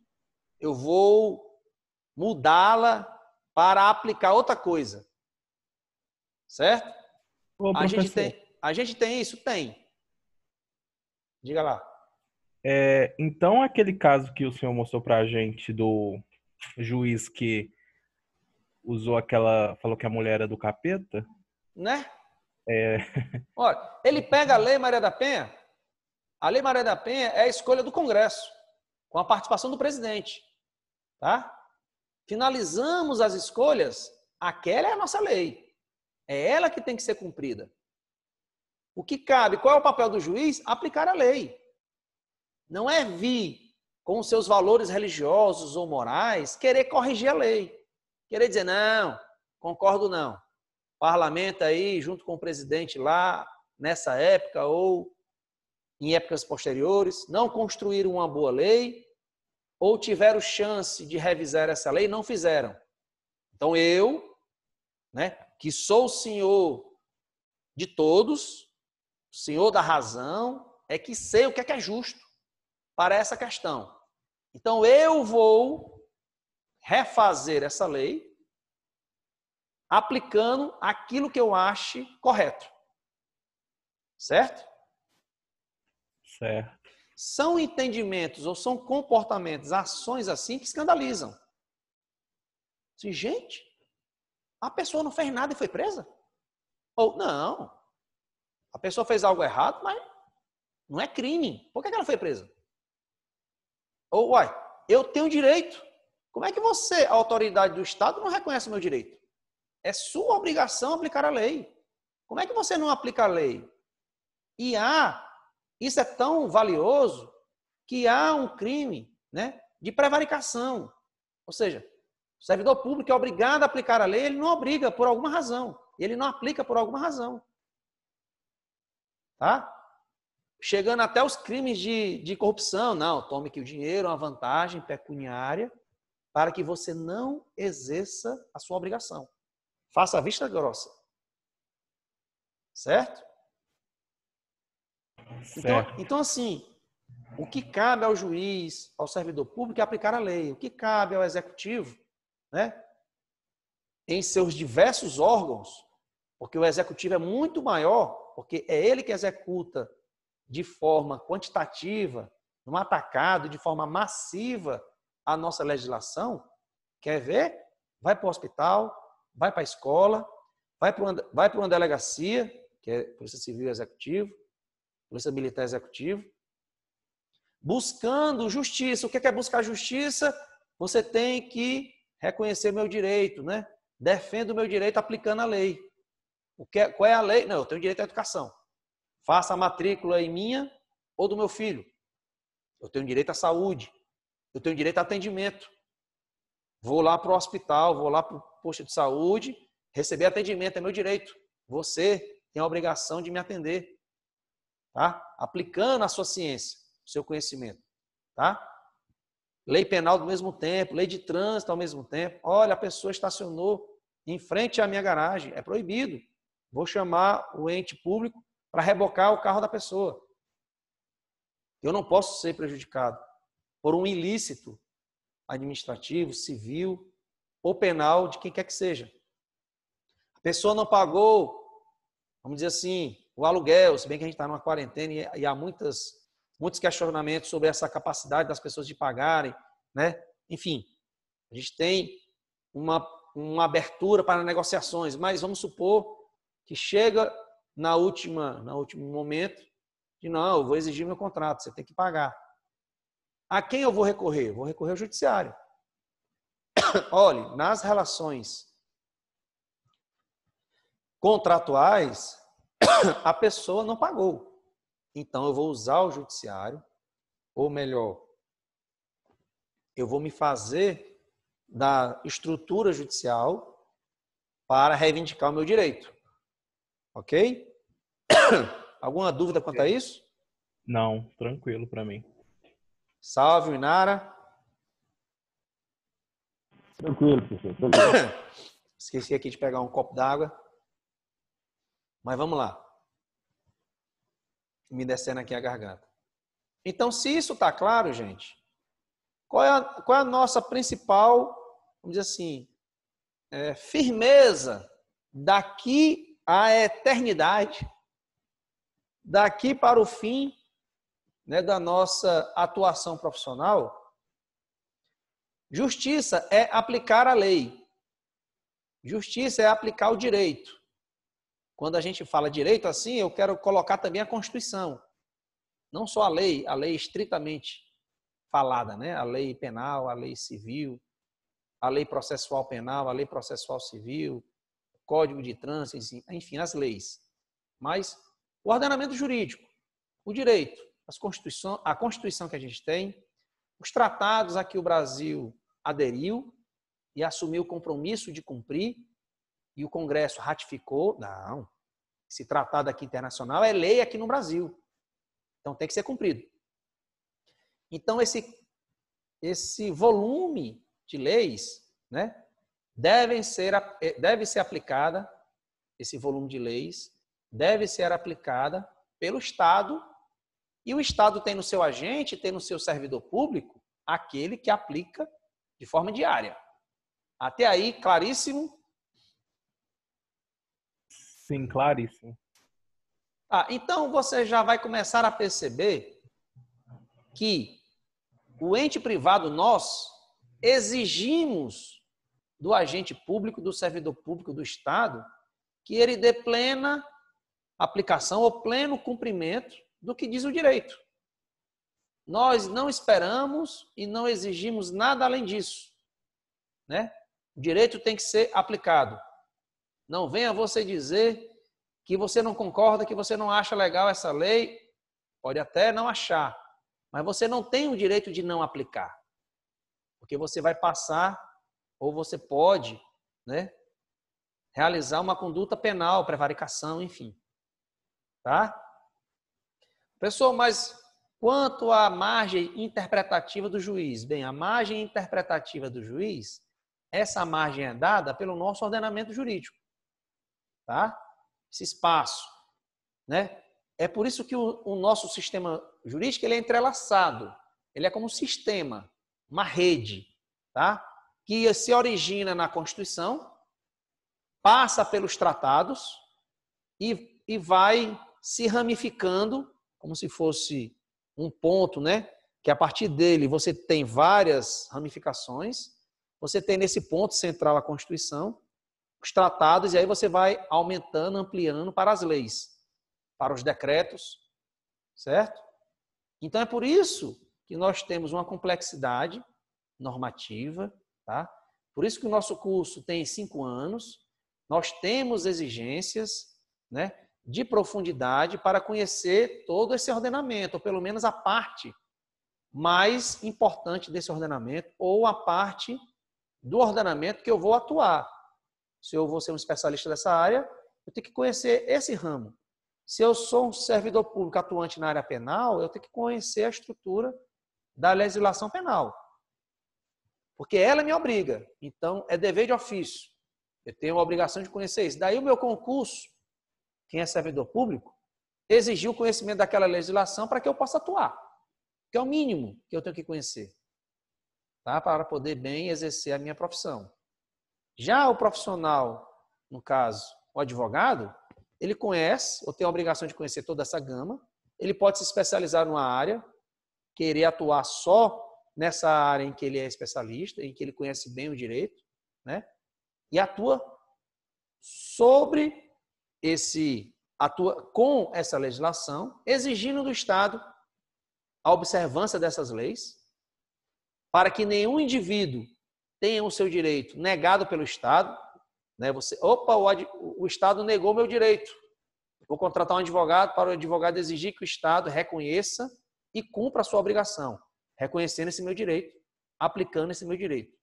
eu vou mudá-la para aplicar outra coisa. Certo? Ô, A professor, gente tem isso? Tem. Diga lá. então aquele caso que o senhor mostrou pra gente do juiz que falou que a mulher era do capeta, Né? é, Olha, ele pega a Lei Maria da Penha. A Lei Maria da Penha é a escolha do Congresso, com a participação do presidente. Tá? Finalizamos as escolhas, aquela é a nossa lei. É ela que tem que ser cumprida. O que cabe, qual é o papel do juiz? Aplicar a lei. Não é vir com os seus valores religiosos ou morais querer corrigir a lei. Querer dizer, não, concordo não. Parlamento aí, junto com o presidente lá, nessa época ou em épocas posteriores, não construíram uma boa lei ou tiveram chance de revisar essa lei e não fizeram. Então eu, né, que sou o senhor de todos, senhor da razão, é que sei o que é justo para essa questão. Então eu vou refazer essa lei aplicando aquilo que eu ache correto. Certo? certo. São entendimentos ou são comportamentos, ações assim que escandalizam. Assim, gente, a pessoa não fez nada e foi presa? Ou, não, a pessoa fez algo errado, mas não é crime. Por que ela foi presa? Ou, uai, eu tenho direito. Como é que você, a autoridade do Estado, não reconhece o meu direito? É sua obrigação aplicar a lei. Como é que você não aplica a lei? E isso é tão valioso que há um crime, né, de prevaricação. Ou seja, o servidor público é obrigado a aplicar a lei, ele não obriga por alguma razão. Ele não aplica por alguma razão. Tá? Chegando até os crimes de corrupção. Não, tome que o dinheiro é uma vantagem pecuniária para que você não exerça a sua obrigação. Faça a vista grossa. Certo? Então, assim, o que cabe ao juiz, ao servidor público é aplicar a lei. O que cabe ao executivo, né, em seus diversos órgãos, porque o executivo é muito maior, porque é ele que executa de forma quantitativa, num atacado, de forma massiva, a nossa legislação. Quer ver? Vai para o hospital, vai para a escola, vai para uma delegacia, que é Polícia Civil Executivo, Polícia Militar Executivo, buscando justiça. O que é buscar justiça? Você tem que reconhecer meu direito, né? Defendo o meu direito aplicando a lei. Qual é a lei? Não, eu tenho direito à educação. Faça a matrícula em minha ou do meu filho. Eu tenho direito à saúde. Eu tenho direito a atendimento. Vou lá para o hospital, vou lá para o posto de saúde, receber atendimento, é meu direito. Você tem a obrigação de me atender. Tá? Aplicando a sua ciência, o seu conhecimento. Tá? Lei penal do mesmo tempo, lei de trânsito ao mesmo tempo. Olha, a pessoa estacionou em frente à minha garagem, é proibido. Vou chamar o ente público para rebocar o carro da pessoa. Eu não posso ser prejudicado por um ilícito administrativo, civil ou penal de quem quer que seja. A pessoa não pagou, vamos dizer assim, o aluguel, se bem que a gente está numa quarentena e há muitos questionamentos sobre essa capacidade das pessoas de pagarem, né? Enfim, a gente tem uma abertura para negociações, mas vamos supor que chega no último momento de não, eu vou exigir meu contrato, você tem que pagar. A quem eu vou recorrer? Vou recorrer ao judiciário. Olhe, nas relações contratuais, a pessoa não pagou. Então, eu vou usar o judiciário, ou melhor, eu vou me fazer da estrutura judicial para reivindicar o meu direito. Ok? Alguma dúvida quanto a isso? Não, tranquilo para mim. Salve, Inara. Tranquilo, professor. Tranquilo. Esqueci aqui de pegar um copo d'água. Mas vamos lá. Me descendo aqui a garganta. Então, se isso está claro, gente, qual é a nossa principal, vamos dizer assim, firmeza daqui à eternidade, daqui para o fim, né, da nossa atuação profissional? Justiça é aplicar a lei. Justiça é aplicar o direito. Quando a gente fala direito assim, eu quero colocar também a Constituição. Não só a lei estritamente falada, né? A lei penal, a lei civil, a lei processual penal, a lei processual civil, Código de Trânsito, enfim, as leis. Mas o ordenamento jurídico, o direito, a Constituição que a gente tem, os tratados a que o Brasil aderiu e assumiu o compromisso de cumprir, e o Congresso ratificou. Não, esse tratado aqui internacional é lei aqui no Brasil. Então tem que ser cumprido. Então esse volume de leis, né, deve ser aplicada, esse volume de leis deve ser aplicada pelo Estado, e o Estado tem no seu agente, tem no seu servidor público, aquele que aplica de forma diária. Até aí, claríssimo? Sim, claríssimo. Então você já vai começar a perceber que o ente privado, nós exigimos do agente público, do servidor público do Estado, que ele dê plena aplicação ou pleno cumprimento do que diz o direito. Nós não esperamos e não exigimos nada além disso, né? O direito tem que ser aplicado. Não venha você dizer que você não concorda, que você não acha legal essa lei, pode até não achar, mas você não tem o direito de não aplicar. Porque você vai passar, ou você pode, né, realizar uma conduta penal, prevaricação, enfim. Tá? Pessoal, mas quanto à margem interpretativa do juiz? Bem, a margem interpretativa do juiz, essa margem é dada pelo nosso ordenamento jurídico. Tá? Esse espaço, né? É por isso que o nosso sistema jurídico ele é entrelaçado. Ele é como um sistema, uma rede, tá? Que se origina na Constituição, passa pelos tratados e vai se ramificando como se fosse um ponto, né? Que a partir dele você tem várias ramificações. Você tem nesse ponto central a Constituição, os tratados, e aí você vai aumentando, ampliando para as leis, para os decretos, certo? Então é por isso que nós temos uma complexidade normativa, tá? Por isso que o nosso curso tem 5 anos, nós temos exigências, né, de profundidade para conhecer todo esse ordenamento, ou pelo menos a parte mais importante desse ordenamento, ou a parte do ordenamento que eu vou atuar. Se eu vou ser um especialista dessa área, eu tenho que conhecer esse ramo. Se eu sou um servidor público atuante na área penal, eu tenho que conhecer a estrutura da legislação penal. Porque ela me obriga. Então, é dever de ofício. Eu tenho a obrigação de conhecer isso. Daí o meu concurso, quem é servidor público, exigiu o conhecimento daquela legislação para que eu possa atuar. Que é o mínimo que eu tenho que conhecer. Tá? Para poder bem exercer a minha profissão. Já o profissional, no caso, o advogado, ele conhece, ou tem a obrigação de conhecer toda essa gama, ele pode se especializar numa área, querer atuar só nessa área em que ele é especialista, em que ele conhece bem o direito, né? E atua com essa legislação, exigindo do Estado a observância dessas leis, para que nenhum indivíduo tenha o seu direito negado pelo Estado, né? O Estado negou meu direito. Vou contratar um advogado para o advogado exigir que o Estado reconheça e cumpra a sua obrigação, reconhecendo esse meu direito, aplicando esse meu direito.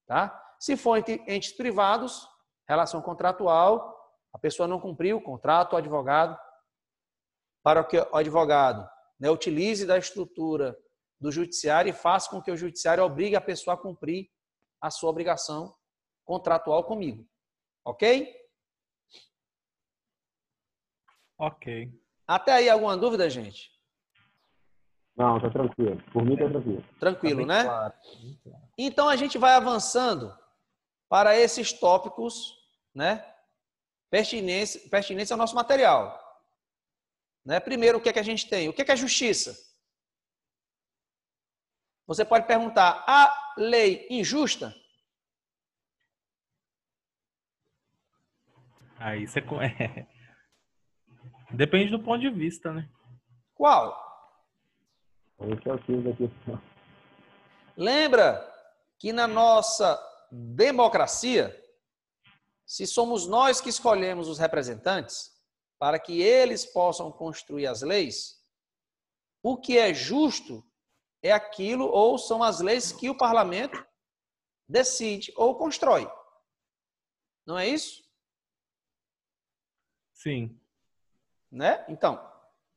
Tá? Se for entre entes privados, relação contratual, a pessoa não cumpriu o contrato, o advogado, para que o advogado, né, utilize da estrutura do judiciário e faça com que o judiciário obrigue a pessoa a cumprir a sua obrigação contratual comigo. Ok? Ok. Até aí, alguma dúvida, gente? Não, tá tranquilo. Por mim tá tranquilo. Tranquilo, Tá bem né? claro, bem claro. Então, a gente vai avançando para esses tópicos, né? Pertinência ao nosso material. Né? Primeiro, o que é que a gente tem? O que é justiça? Você pode perguntar, a lei injusta? Aí você... Depende do ponto de vista, né? Qual? Esse é o X aqui. Lembra que na nossa democracia, se somos nós que escolhemos os representantes para que eles possam construir as leis, o que é justo é aquilo ou são as leis que o parlamento decide ou constrói. Não é isso? Sim. Né? Então,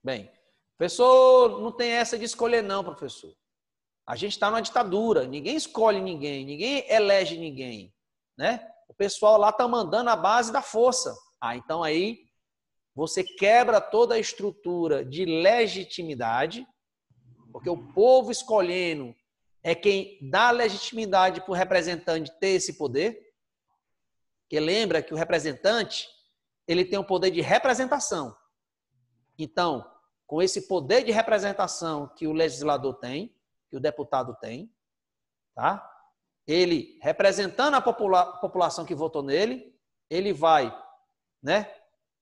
bem, professor, não tem essa de escolher não, professor. A gente está numa ditadura, ninguém escolhe ninguém, ninguém elege ninguém, né? O pessoal lá está mandando a base da força. Então aí você quebra toda a estrutura de legitimidade, porque o povo escolhendo é quem dá legitimidade para o representante ter esse poder. Porque lembra que o representante, ele tem o poder de representação. Então, com esse poder de representação que o legislador tem, que o deputado tem, tá? Ele, representando a população que votou nele, ele vai, né,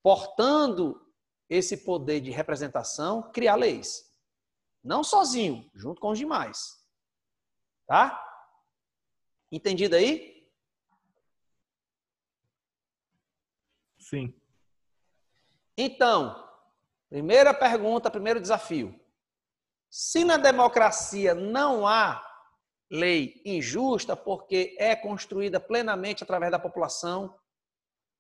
portando esse poder de representação, criar leis. Não sozinho, junto com os demais. Tá? Entendido aí? Sim. Então, primeira pergunta, primeiro desafio. Se na democracia não há lei injusta, porque é construída plenamente através da população,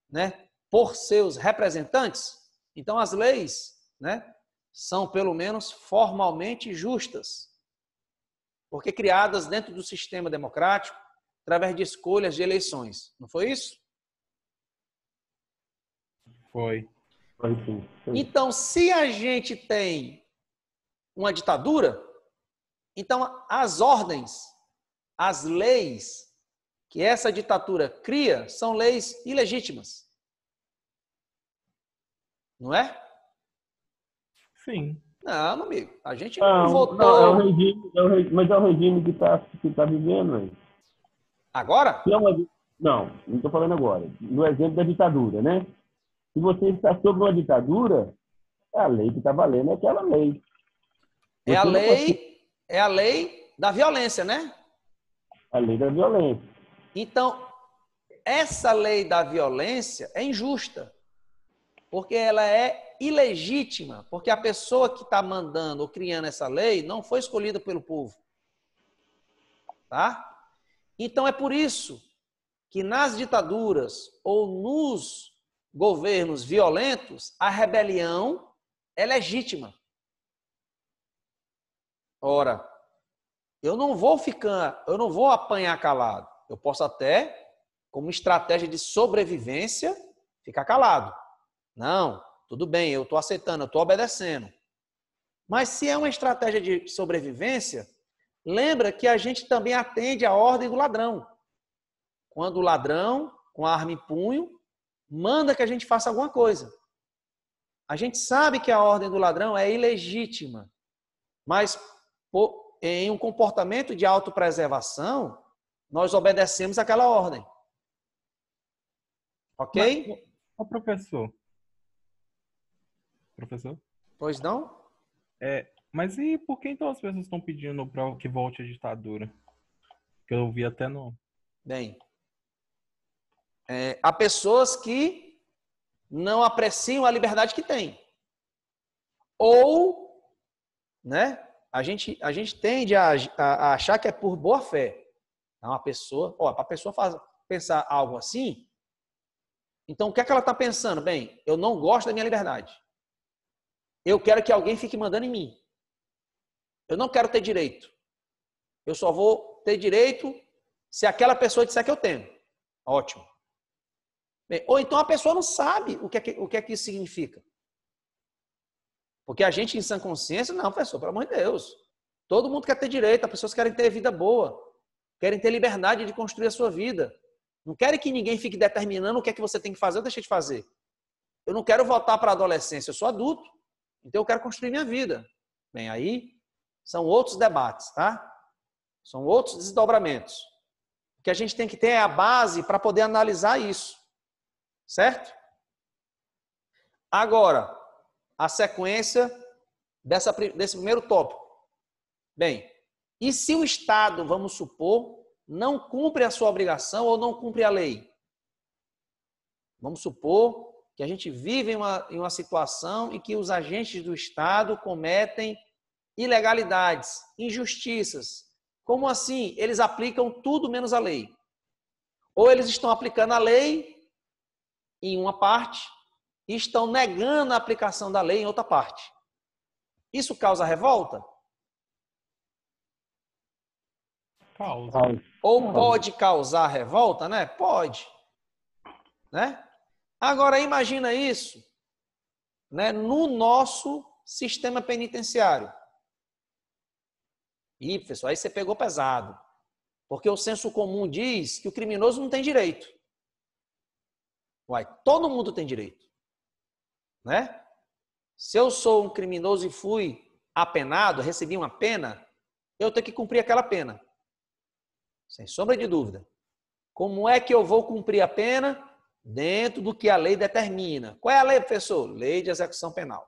né, por seus representantes, então as leis, né, são pelo menos formalmente justas, porque criadas dentro do sistema democrático, através de escolhas de eleições. Não foi isso? Foi. Foi sim. Então, se a gente tem uma ditadura, então as ordens, as leis que essa ditadura cria são leis ilegítimas. Não é? Sim. Não, meu amigo. A gente não Não, votou. não, é o regime, mas é o regime que tá vivendo, hein? Agora? Não estou falando agora. No exemplo da ditadura, né? Se você está sobre uma ditadura, a lei que está valendo é aquela lei. É Você a lei da violência, né? a lei da violência. Então, essa lei da violência é injusta, porque ela é ilegítima, porque a pessoa que está mandando ou criando essa lei não foi escolhida pelo povo. Tá? Então, é por isso que nas ditaduras ou nos governos violentos, a rebelião é legítima. Ora, eu não vou apanhar calado. Eu posso até, como estratégia de sobrevivência, ficar calado. Não, tudo bem, eu estou aceitando, eu estou obedecendo. Mas se é uma estratégia de sobrevivência, lembra que a gente também atende à ordem do ladrão. Quando o ladrão, com a arma em punho, manda que a gente faça alguma coisa. A gente sabe que a ordem do ladrão é ilegítima, mas em um comportamento de autopreservação, nós obedecemos aquela ordem. Ok? Mas, ô, professor. Professor? Pois não? Mas e por que então as pessoas estão pedindo para que volte a ditadura? Que eu vi até no... Bem, há pessoas que não apreciam a liberdade que têm. Ou, né, a gente tende a achar que é por boa fé. Então, a pessoa, para a pessoa pensar algo assim, então o que é que ela está pensando? Bem, eu não gosto da minha liberdade. Eu quero que alguém fique mandando em mim. Eu não quero ter direito. Eu só vou ter direito se aquela pessoa disser que eu tenho. Ótimo. Bem, ou então a pessoa não sabe o que é que isso significa. Porque a gente, em sã consciência, não, professor, pelo amor de Deus. Todo mundo quer ter direito, as pessoas querem ter vida boa, querem ter liberdade de construir a sua vida. Não querem que ninguém fique determinando o que é que você tem que fazer ou deixar de fazer. Eu não quero voltar para a adolescência, eu sou adulto, então eu quero construir minha vida. Bem, aí são outros debates, tá? São outros desdobramentos. O que a gente tem que ter é a base para poder analisar isso. Certo? Agora, a sequência desse primeiro tópico. Bem, e se o Estado, vamos supor, não cumpre a sua obrigação ou não cumpre a lei? Vamos supor que a gente vive em uma situação em que os agentes do Estado cometem ilegalidades, injustiças. Como assim? Eles aplicam tudo menos a lei. Ou eles estão aplicando a lei em uma parte e estão negando a aplicação da lei em outra parte. Isso causa revolta? Causa. Ou pode causar revolta, né? Pode. Né? Agora, imagina isso, né, no nosso sistema penitenciário. Ih, professor, aí você pegou pesado. Porque o senso comum diz que o criminoso não tem direito. Uai, todo mundo tem direito. Né? Se eu sou um criminoso e fui apenado, recebi uma pena, eu tenho que cumprir aquela pena. Sem sombra de dúvida. Como é que eu vou cumprir a pena? Dentro do que a lei determina. Qual é a lei, professor? Lei de execução penal.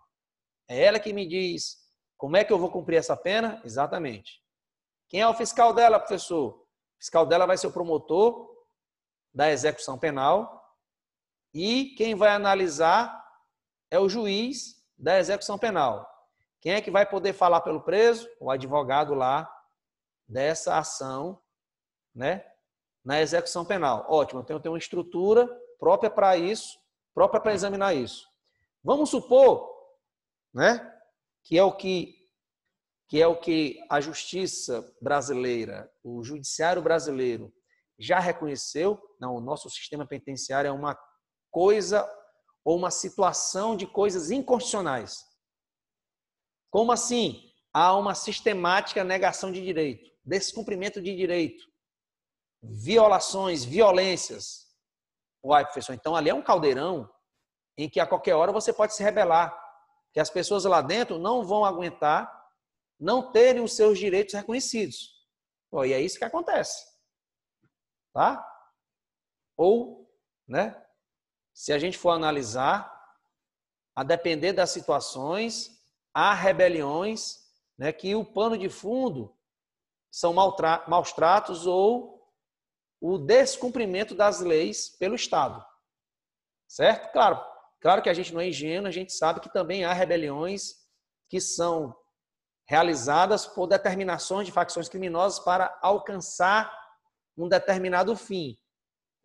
É ela que me diz como é que eu vou cumprir essa pena? Exatamente. Quem é o fiscal dela, professor? O fiscal dela vai ser o promotor da execução penal e quem vai analisar é o juiz da execução penal. Quem é que vai poder falar pelo preso? O advogado lá dessa ação, né, na execução penal. Ótimo, então eu tenho uma estrutura própria para isso, própria para examinar isso. Vamos supor, né, que é o que a justiça brasileira, o judiciário brasileiro já reconheceu. Não, o nosso sistema penitenciário é uma coisa ou uma situação de coisas inconstitucionais. Como assim? Há uma sistemática negação de direito, descumprimento de direito, violações, violências. Uai, professor, então ali é um caldeirão em que a qualquer hora você pode se rebelar, que as pessoas lá dentro não vão aguentar não terem os seus direitos reconhecidos. Pô, e é isso que acontece. Tá? Ou, né, se a gente for analisar, a depender das situações, há rebeliões, né, que o pano de fundo são maus tratos ou o descumprimento das leis pelo Estado. Certo? Claro que a gente não é ingênuo, a gente sabe que também há rebeliões que são realizadas por determinações de facções criminosas para alcançar um determinado fim.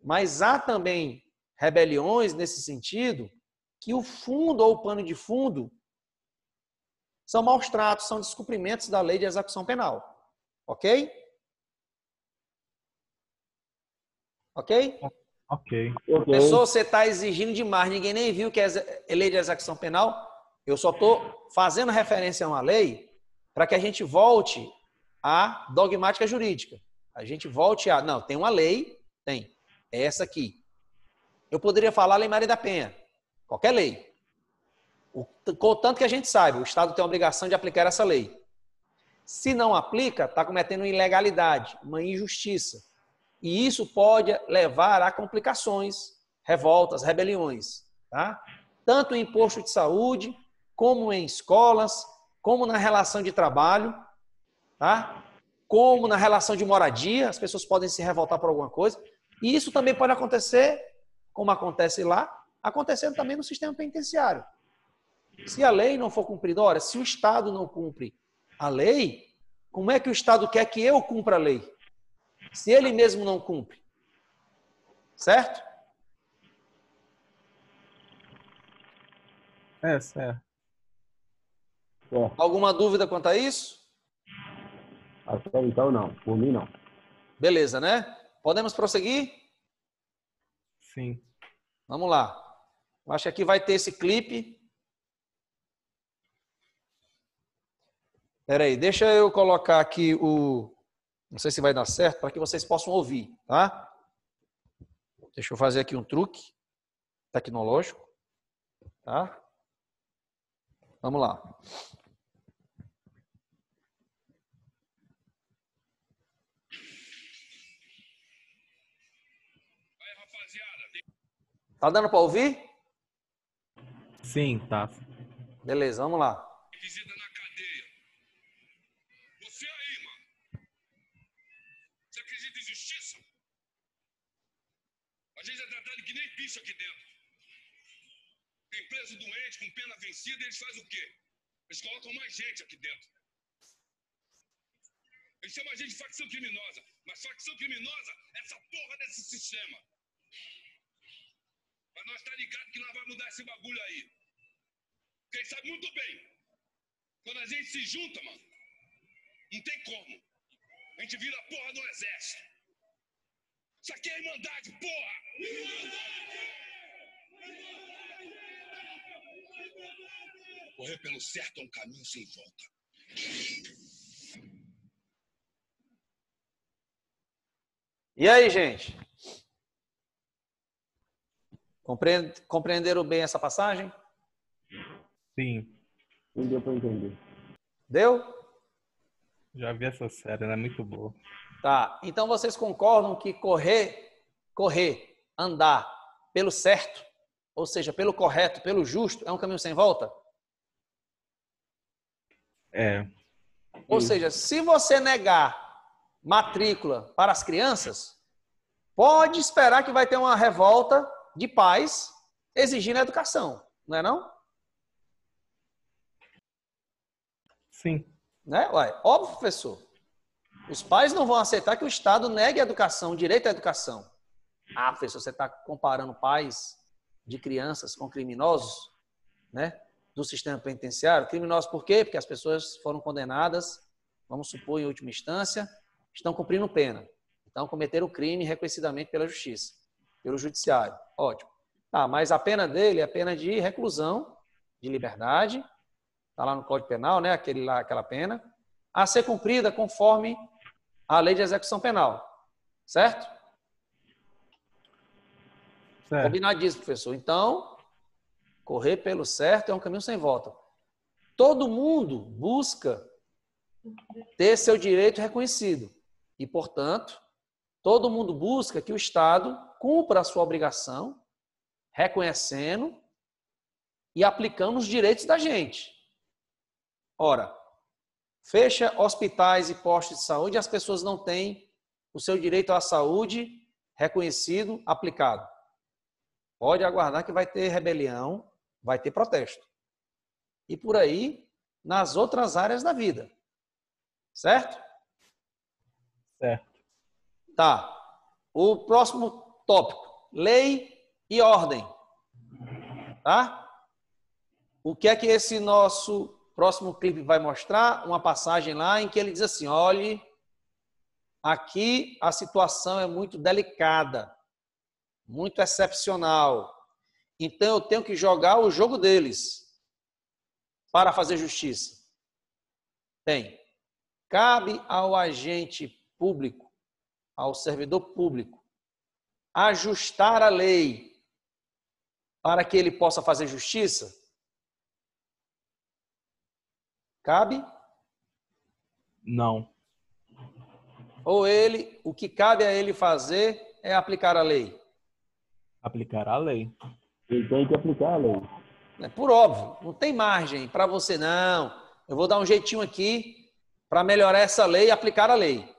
Mas há também rebeliões nesse sentido que o fundo ou o pano de fundo são maus tratos, são descumprimentos da lei de execução penal. Ok? Ok? Ok. Pessoal, você está exigindo demais, ninguém nem viu que é lei de execução penal. Eu só estou fazendo referência a uma lei para que a gente volte à dogmática jurídica. A gente volte a... Não, tem uma lei, tem. É essa aqui. Eu poderia falar a Lei Maria da Penha. Qualquer lei. Contanto que a gente saiba, o Estado tem a obrigação de aplicar essa lei. Se não aplica, está cometendo ilegalidade, uma injustiça. E isso pode levar a complicações, revoltas, rebeliões. Tá? Tanto em posto de saúde, como em escolas, como na relação de trabalho, tá? Como na relação de moradia, as pessoas podem se revoltar por alguma coisa. E isso também pode acontecer, como acontece lá, acontecendo também no sistema penitenciário. Se a lei não for cumprida, ora, se o Estado não cumpre a lei, como é que o Estado quer que eu cumpra a lei? se ele mesmo não cumpre? Certo? Certo. Certo. Alguma dúvida quanto a isso? Até então, não. Por mim, não. Beleza, né? Podemos prosseguir? Sim. Vamos lá. Eu acho que aqui vai ter esse clipe. Espera aí, deixa eu colocar aqui o... Não sei se vai dar certo, para que vocês possam ouvir, tá? Deixa eu fazer aqui um truque tecnológico, tá? Vamos lá. Tá dando para ouvir? Sim, tá. Beleza, vamos lá. Visita na cadeia. Você aí, mano. Você acredita em justiça? A gente é tratado que nem bicho aqui dentro. Tem preso doente, com pena vencida, eles fazem o quê? Eles colocam mais gente aqui dentro. Eles chamam a gente de facção criminosa. Mas facção criminosa é essa porra desse sistema. Mas nós tá ligado que nós vamos mudar esse bagulho aí. Quem sabe muito bem. Quando a gente se junta, mano, não tem como. A gente vira a porra do exército. Isso aqui é irmandade, porra! Correr pelo certo é um caminho sem volta. E aí, gente? Compreenderam bem essa passagem? Sim. Não deu para entender. Deu? Já vi essa série, ela é muito boa. Tá. Então vocês concordam que correr, andar pelo certo, ou seja, pelo correto, pelo justo, é um caminho sem volta? É. Ou seja, se você negar matrícula para as crianças, pode esperar que vai ter uma revolta de pais exigindo educação, não é não? Sim. Né? Ué, óbvio, professor. Os pais não vão aceitar que o Estado negue a educação, o direito à educação. Ah, professor, você está comparando pais de crianças com criminosos, né? Do sistema penitenciário. Criminosos por quê? Porque as pessoas foram condenadas, vamos supor, em última instância, estão cumprindo pena. Então, cometeram o crime reconhecidamente pela justiça, pelo judiciário. Ótimo. Tá, mas a pena dele é a pena de reclusão, de liberdade, está lá no Código Penal, né? Aquela pena, a ser cumprida conforme a lei de execução penal. Certo? Certo. Combinadíssimo, professor. Então, correr pelo certo é um caminho sem volta. Todo mundo busca ter seu direito reconhecido. E, portanto, todo mundo busca que o Estado cumpra a sua obrigação, reconhecendo e aplicando os direitos da gente. Ora, fecha hospitais e postos de saúde e as pessoas não têm o seu direito à saúde reconhecido, aplicado. Pode aguardar que vai ter rebelião, vai ter protesto. E por aí, nas outras áreas da vida. Certo? Certo. Tá. O próximo tópico. Lei e ordem. Tá? O que é que esse nosso próximo clipe vai mostrar? Uma passagem lá em que ele diz assim, olhe, aqui a situação é muito delicada, muito excepcional. Então eu tenho que jogar o jogo deles para fazer justiça. Tem. Cabe ao agente público, ao servidor público, ajustar a lei para que ele possa fazer justiça? Cabe? Não. Ou ele, o que cabe a ele fazer é aplicar a lei? Aplicar a lei. Ele tem que aplicar a lei. É por óbvio, não tem margem para você, não. Eu vou dar um jeitinho aqui para melhorar essa lei e aplicar a lei.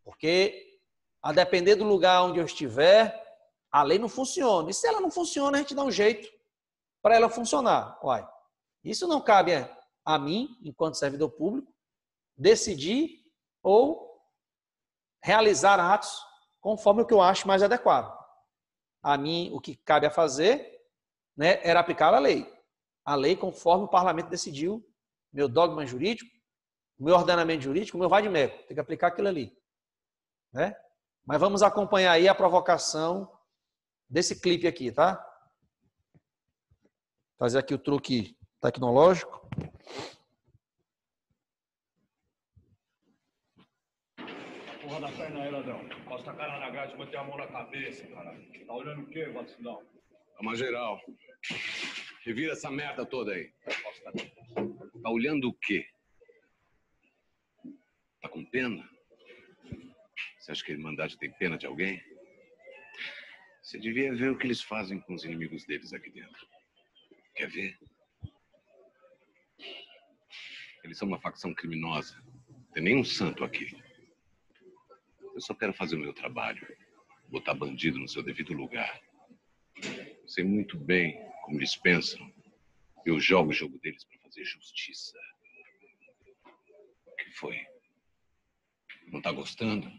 Porque, a depender do lugar onde eu estiver, a lei não funciona. E se ela não funciona, a gente dá um jeito para ela funcionar. Uai, isso não cabe a mim, enquanto servidor público, decidir ou realizar atos conforme o que eu acho mais adequado. A mim, o que cabe a fazer, né, era aplicar a lei. A lei conforme o parlamento decidiu, meu dogma jurídico, meu ordenamento jurídico, meu vade-mecum. Tem que aplicar aquilo ali. Né? Mas vamos acompanhar aí a provocação desse clipe aqui, tá? Fazer aqui o truque tecnológico. Porra da perna aí, ladrão. Costa a cara na grade e bater a mão na cabeça, caralho. Tá olhando o quê, vacilão? Toma geral. Revira essa merda toda aí. Tá olhando o quê? Tá com pena? Você acha que a Irmandade tem pena de alguém? Você devia ver o que eles fazem com os inimigos deles aqui dentro. Quer ver? Eles são uma facção criminosa. Não tem nenhum santo aqui. Eu só quero fazer o meu trabalho. Botar bandido no seu devido lugar. Eu sei muito bem como eles pensam. Eu jogo o jogo deles para fazer justiça. O que foi? Não tá gostando?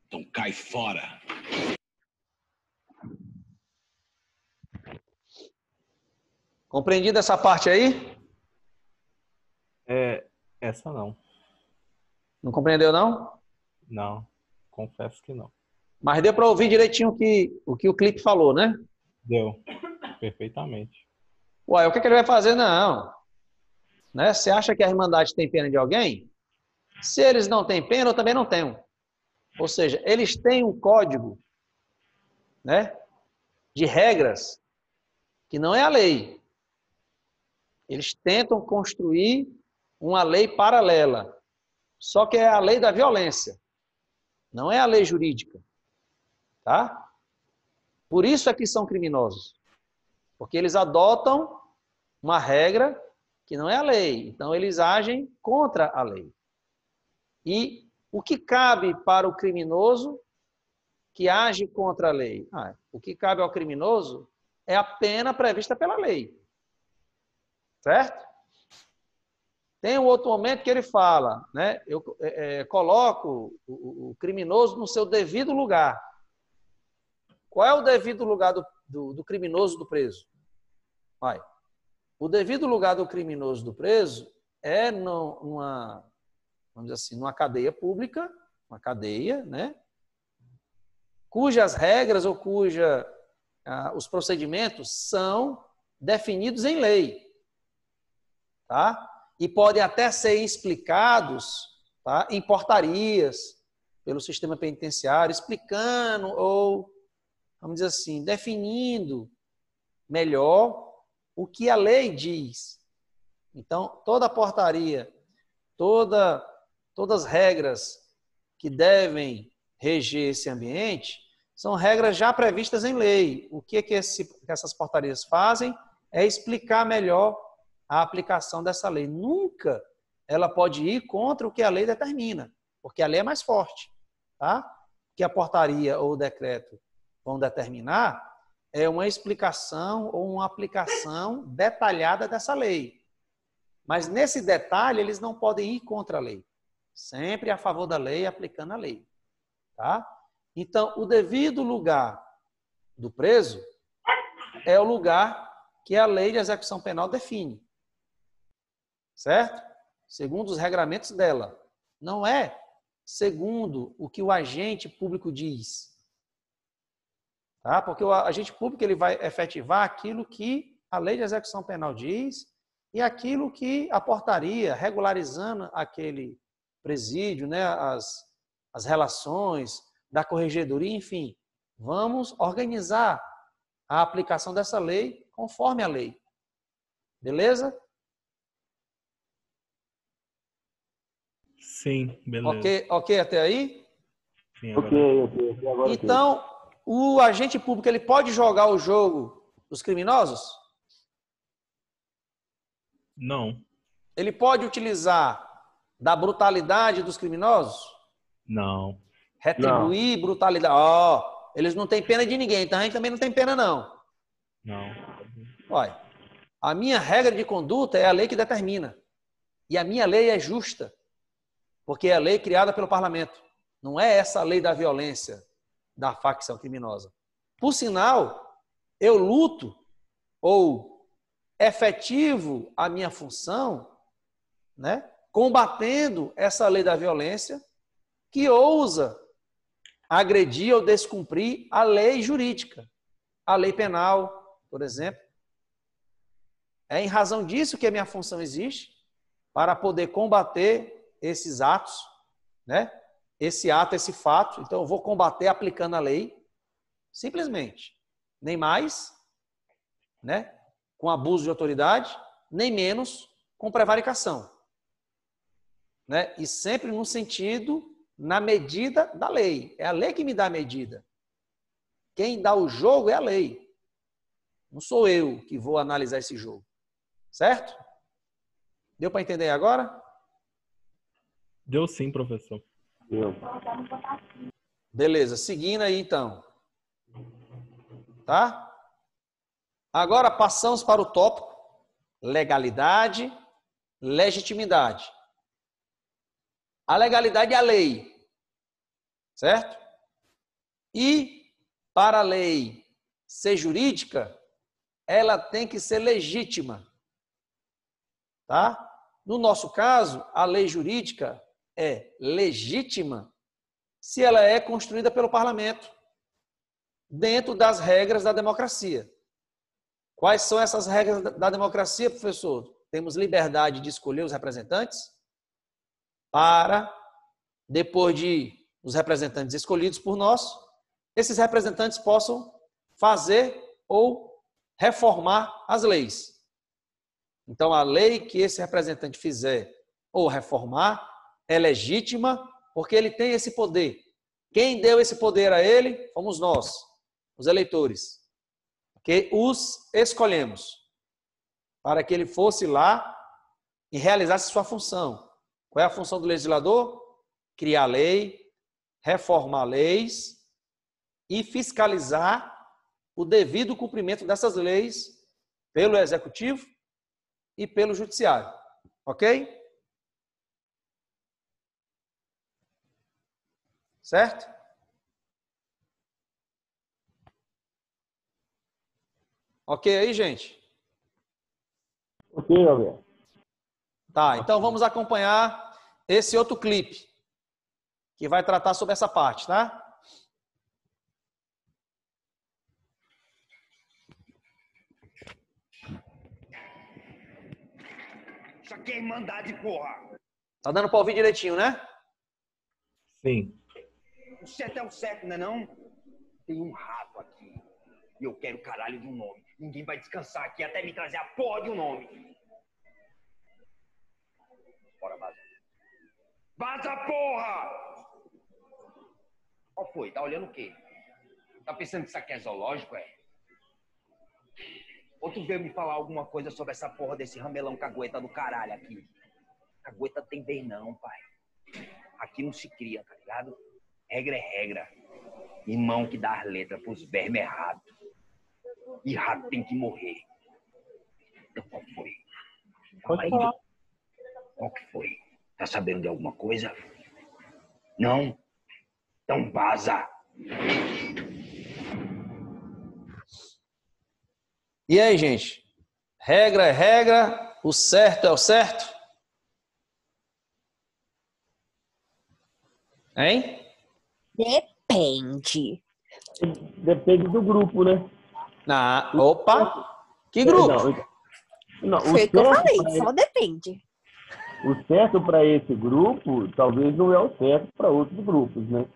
Então cai fora. Compreendido essa parte aí? Essa não. Não compreendeu, não? Não. Confesso que não. Mas deu para ouvir direitinho o que o clipe falou, né? Deu. Perfeitamente. Uai, o que ele vai fazer? Não. Né? Você acha que a Irmandade tem pena de alguém? Se eles não têm pena, eu também não tenho. Ou seja, eles têm um código, né, de regras que não é a lei. Eles tentam construir uma lei paralela. Só que é a lei da violência. Não é a lei jurídica. Tá? Por isso é que são criminosos. Porque eles adotam uma regra que não é a lei. Então, eles agem contra a lei. E o que cabe para o criminoso que age contra a lei? O que cabe ao criminoso é a pena prevista pela lei. Certo? Tem um outro momento que ele fala, né? Eu coloco o criminoso no seu devido lugar. Qual é o devido lugar do criminoso do preso? O devido lugar do criminoso do preso é numa, vamos dizer assim, numa cadeia pública, uma cadeia, né? Cujas regras ou os procedimentos são definidos em lei. Tá? E podem até ser explicados, tá, em portarias pelo sistema penitenciário, explicando ou, vamos dizer assim, definindo melhor o que a lei diz. Então, toda portaria, todas as regras que devem reger esse ambiente são regras já previstas em lei. O que essas portarias fazem é explicar melhor a aplicação dessa lei. Nunca ela pode ir contra o que a lei determina, porque a lei é mais forte. Tá? O que a portaria ou o decreto vão determinar é uma explicação ou uma aplicação detalhada dessa lei. Mas nesse detalhe, eles não podem ir contra a lei. Sempre a favor da lei, aplicando a lei. Tá? Então, o devido lugar do preso é o lugar que a lei de execução penal define. Certo? Segundo os regramentos dela. Não é segundo o que o agente público diz. Tá? Porque o agente público ele vai efetivar aquilo que a lei de execução penal diz e aquilo que a portaria, regularizando aquele presídio, né, as relações da corregedoria, enfim. Vamos organizar a aplicação dessa lei conforme a lei. Beleza? Sim, beleza. Ok até aí? Sim, Ok. Agora então, o agente público ele pode jogar o jogo dos criminosos? Não. Ele pode utilizar da brutalidade dos criminosos? Não. Retribuir brutalidade. Eles não têm pena de ninguém, então a gente também não tem pena, não. Não. Olha, a minha regra de conduta é a lei que determina. E a minha lei é justa. Porque é a lei criada pelo parlamento. Não é essa a lei da violência da facção criminosa. Por sinal, eu luto ou efetivo a minha função, né, combatendo essa lei da violência que ousa agredir ou descumprir a lei jurídica, a lei penal, por exemplo. É em razão disso que a minha função existe, para poder combater esses atos, né? Esse ato, esse fato. Então, eu vou combater aplicando a lei, simplesmente. Nem mais, né? Com abuso de autoridade, nem menos com prevaricação. Né? E sempre no sentido, na medida da lei. É a lei que me dá a medida. Quem dá o jogo é a lei. Não sou eu que vou analisar esse jogo. Certo? Deu para entender agora? Deu sim, professor. Deu. Beleza, seguindo aí então. Tá? Agora passamos para o tópico legalidade, legitimidade. A legalidade é a lei, certo? E para a lei ser jurídica, ela tem que ser legítima, tá? No nosso caso, a lei jurídica é legítima se ela é construída pelo parlamento, dentro das regras da democracia. Quais são essas regras da democracia, professor? Temos liberdade de escolher os representantes para, depois de os representantes escolhidos por nós, esses representantes possam fazer ou reformar as leis. Então, a lei que esse representante fizer ou reformar é legítima porque ele tem esse poder. Quem deu esse poder a ele fomos nós, os eleitores, que os escolhemos para que ele fosse lá e realizasse sua função. Qual é a função do legislador? Criar lei, reformar leis e fiscalizar o devido cumprimento dessas leis pelo executivo e pelo judiciário. Ok? Certo? Ok aí, gente? Ok, Alberto. Tá, então vamos acompanhar esse outro clipe que vai tratar sobre essa parte, tá? Isso aqui é irmandade, porra. Tá dando pra ouvir direitinho, né? Sim. O certo é o certo, né não? Tem um rato aqui. E eu quero o caralho de um nome. Ninguém vai descansar aqui até me trazer a porra de um nome. Bora, vaza. Vaza, porra! Qual foi? Tá olhando o quê? Tá pensando que isso aqui é zoológico, é? Ou tu veio me falar alguma coisa sobre essa porra desse ramelão cagueta do caralho aqui? Cagueta tem vez não, pai. Aqui não se cria, tá ligado? Regra é regra. Irmão que dá as letras pros vermes é rato. E rato tem que morrer. Então qual foi? Fala aí. Qual que foi? Tá sabendo de alguma coisa? Não? Então vaza. E aí, gente? Regra é regra, o certo é o certo? Hein? Depende. Depende do grupo, né? Opa! Que grupo? Não, Foi o que eu falei, só depende. O certo para esse grupo, talvez não é o certo para outros grupos, né?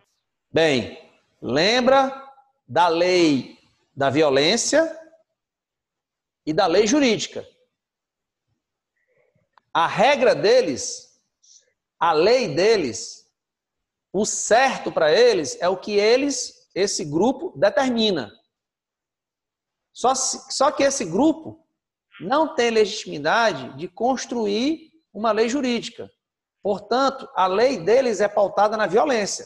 Bem, lembra da lei da violência e da lei jurídica. A regra deles, a lei deles, o certo para eles é o que esse grupo determina. Só que esse grupo não tem legitimidade de construir uma lei jurídica. Portanto, a lei deles é pautada na violência.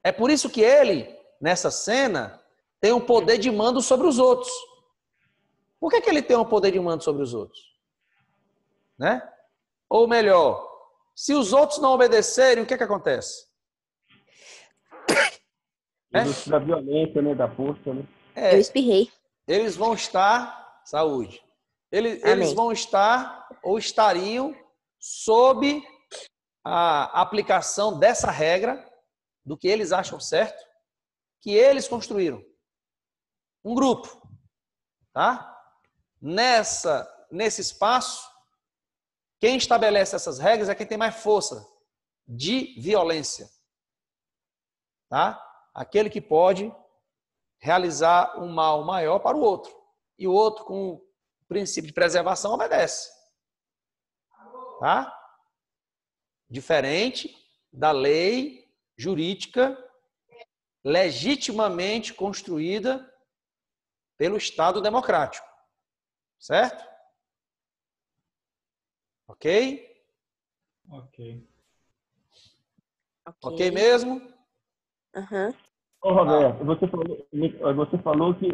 É por isso que ele, nessa cena, tem um poder de mando sobre os outros. Por que ele tem um poder de mando sobre os outros? Né? Ou melhor, Se os outros não obedecerem, o que acontece? Da violência, né? Da força, né? Eu espirrei. Eles vão estar, saúde, eles Amém. vão estar ou estariam sob a aplicação dessa regra do que eles acham certo, que eles construíram. Um grupo, tá? Nesse espaço, quem estabelece essas regras é quem tem mais força de violência, tá? Aquele que pode realizar um mal maior para o outro. E o outro, com o princípio de preservação, obedece. Tá? Diferente da lei jurídica legitimamente construída pelo Estado democrático. Certo? Ok? Ok. Ok mesmo? Uhum. Ô, Roberto, você falou que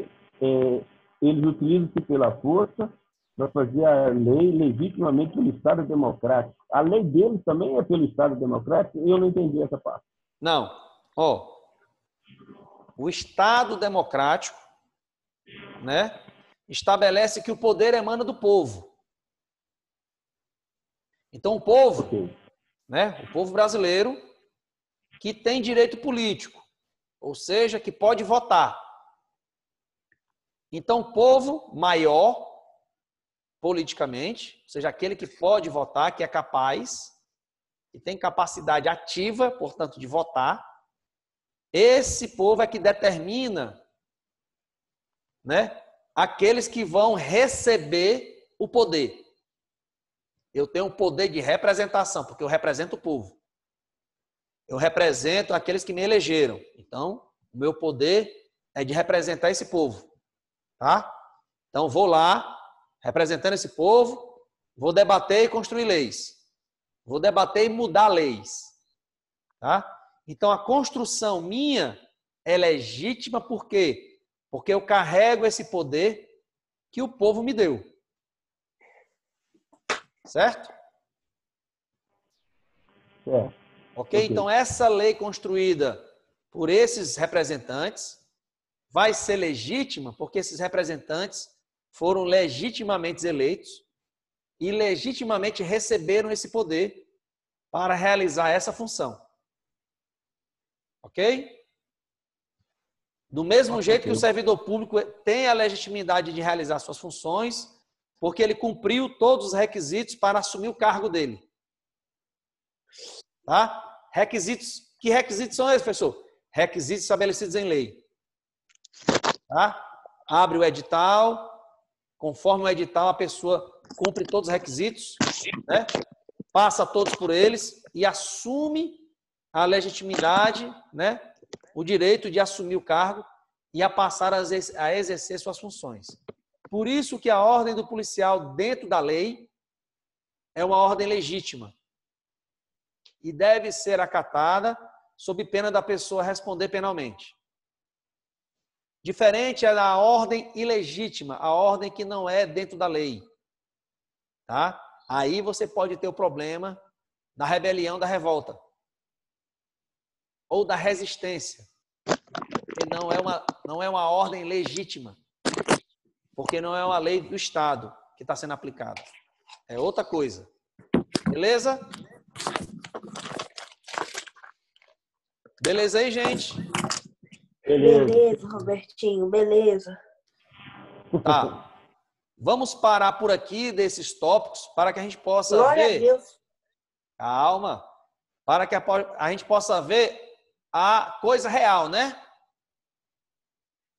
eles utilizam-se pela força para fazer a lei legitimamente pelo Estado Democrático. A lei deles também é pelo Estado Democrático? Eu não entendi essa parte. Não. O Estado democrático, né, estabelece que o poder emana do povo. Então, o povo, né, o povo brasileiro, que tem direito político, ou seja, que pode votar. Então, o povo maior, politicamente, ou seja, aquele que pode votar, que é capaz, que tem capacidade ativa, portanto, de votar, esse povo é que determina, né, aqueles que vão receber o poder. Eu tenho um poder de representação, porque eu represento o povo. Eu represento aqueles que me elegeram. Então, o meu poder é de representar esse povo. Tá? Então, vou lá, representando esse povo, vou debater e construir leis. Vou debater e mudar leis. Tá? Então, a construção minha é legítima por quê? Porque eu carrego esse poder que o povo me deu. Certo? Ok? Então, essa lei construída por esses representantes vai ser legítima porque esses representantes foram legitimamente eleitos e legitimamente receberam esse poder para realizar essa função. Ok? Do mesmo jeito que o servidor público tem a legitimidade de realizar suas funções, porque ele cumpriu todos os requisitos para assumir o cargo dele. Tá? Requisitos. Que requisitos são esses, professor? Requisitos estabelecidos em lei. Tá? Abre o edital, conforme o edital a pessoa cumpre todos os requisitos, né? Passa todos por eles e assume a legitimidade, né? O direito de assumir o cargo e a passar a exercer suas funções. Por isso que a ordem do policial dentro da lei é uma ordem legítima e deve ser acatada sob pena da pessoa responder penalmente. Diferente é da ordem ilegítima, a ordem que não é dentro da lei. Tá? Aí você pode ter o problema da rebelião, da revolta. Ou da resistência. Que não é uma ordem legítima. Porque não é uma lei do Estado que está sendo aplicada. É outra coisa. Beleza? Beleza aí, gente? Beleza, Robertinho, beleza. Tá. Vamos parar por aqui desses tópicos para que a gente possa Glória ver... a Deus. Calma. Para que a gente possa ver a coisa real, né?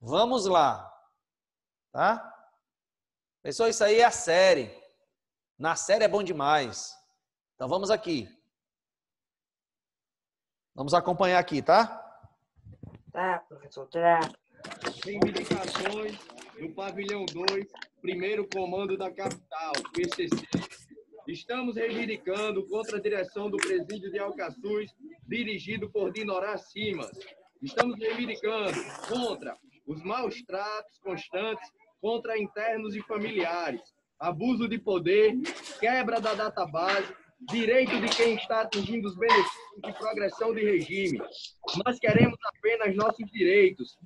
Vamos lá. Tá? Pessoal, isso aí é a série. Na série é bom demais. Então vamos aqui. Vamos acompanhar aqui, tá? Tá, professor, tá. Reivindicações do Pavilhão 2, primeiro comando da capital, PCC. Estamos reivindicando contra a direção do presídio de Alcaçuz, dirigido por Dinorá Simas. Estamos reivindicando contra os maus tratos constantes contra internos e familiares, abuso de poder, quebra da database, direito de quem está atingindo os benefícios de progressão de regime. Nós queremos apenas nossos direitos.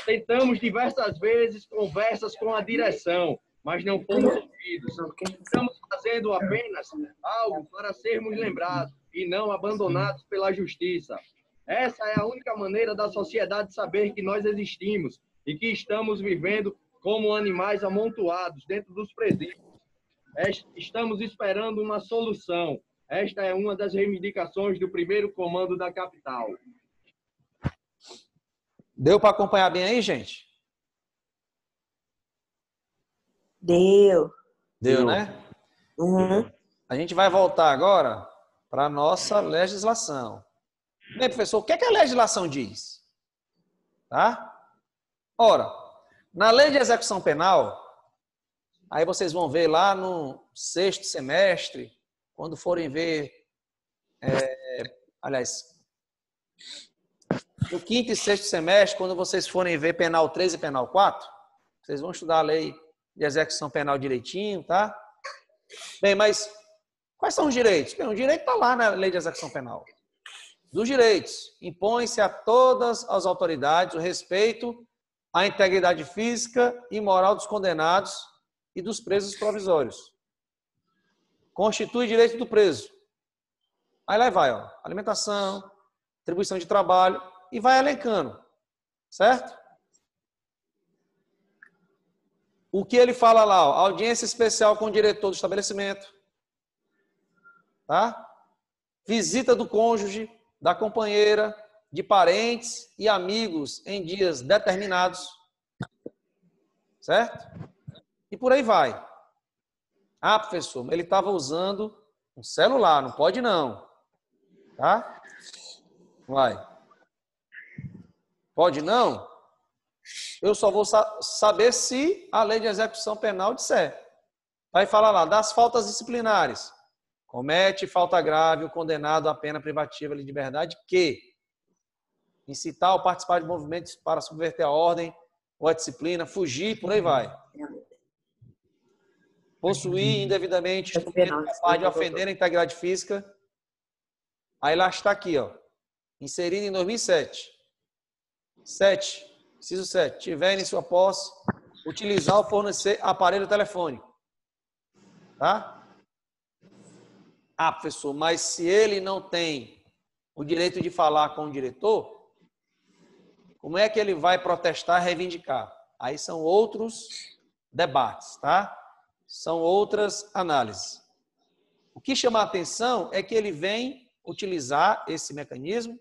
Tentamos diversas vezes conversas com a direção, mas não fomos ouvidos. Estamos fazendo apenas algo para sermos lembrados e não abandonados pela justiça. Essa é a única maneira da sociedade saber que nós existimos e que estamos vivendo como animais amontoados dentro dos presídios. Estamos esperando uma solução. Esta é uma das reivindicações do primeiro comando da capital. Deu para acompanhar bem aí, gente? Deu. Deu, né? Uhum. A gente vai voltar agora para a nossa legislação. Bem, professor, o que é que a legislação diz? Tá? Ora, na lei de execução penal, aí vocês vão ver lá no 6º semestre, quando forem ver, no 5º e 6º semestre, quando vocês forem ver penal 3 e penal 4, vocês vão estudar a lei de execução penal direitinho, tá? Bem, mas quais são os direitos? Bem, o direito está lá na lei de execução penal. Dos direitos, impõe-se a todas as autoridades o respeito à integridade física e moral dos condenados e dos presos provisórios. Constitui direito do preso. Aí lá vai, ó, alimentação, atribuição de trabalho, e vai elencando, certo? O que ele fala lá, ó, audiência especial com o diretor do estabelecimento, tá? Visita do cônjuge, da companheira, de parentes e amigos em dias determinados, certo? E por aí vai. Ah, professor, ele estava usando um celular, não pode não, tá? Vai. Pode não? Eu só vou saber se a lei de execução penal disser. Vai falar lá, das faltas disciplinares. Comete falta grave o condenado à pena privativa de liberdade que incitar ou participar de movimentos para subverter a ordem ou a disciplina, fugir, por aí vai. Possuir indevidamente instrumento capaz de ofender a integridade física. Aí lá está aqui, ó. Inserido em 2007. 7. Inciso 7. Tiver em sua posse, utilizar ou fornecer aparelho telefônico. Tá? Ah, professor, mas se ele não tem o direito de falar com o diretor, como é que ele vai protestar e reivindicar? Aí são outros debates, tá? São outras análises. O que chama a atenção é que ele vem utilizar esse mecanismo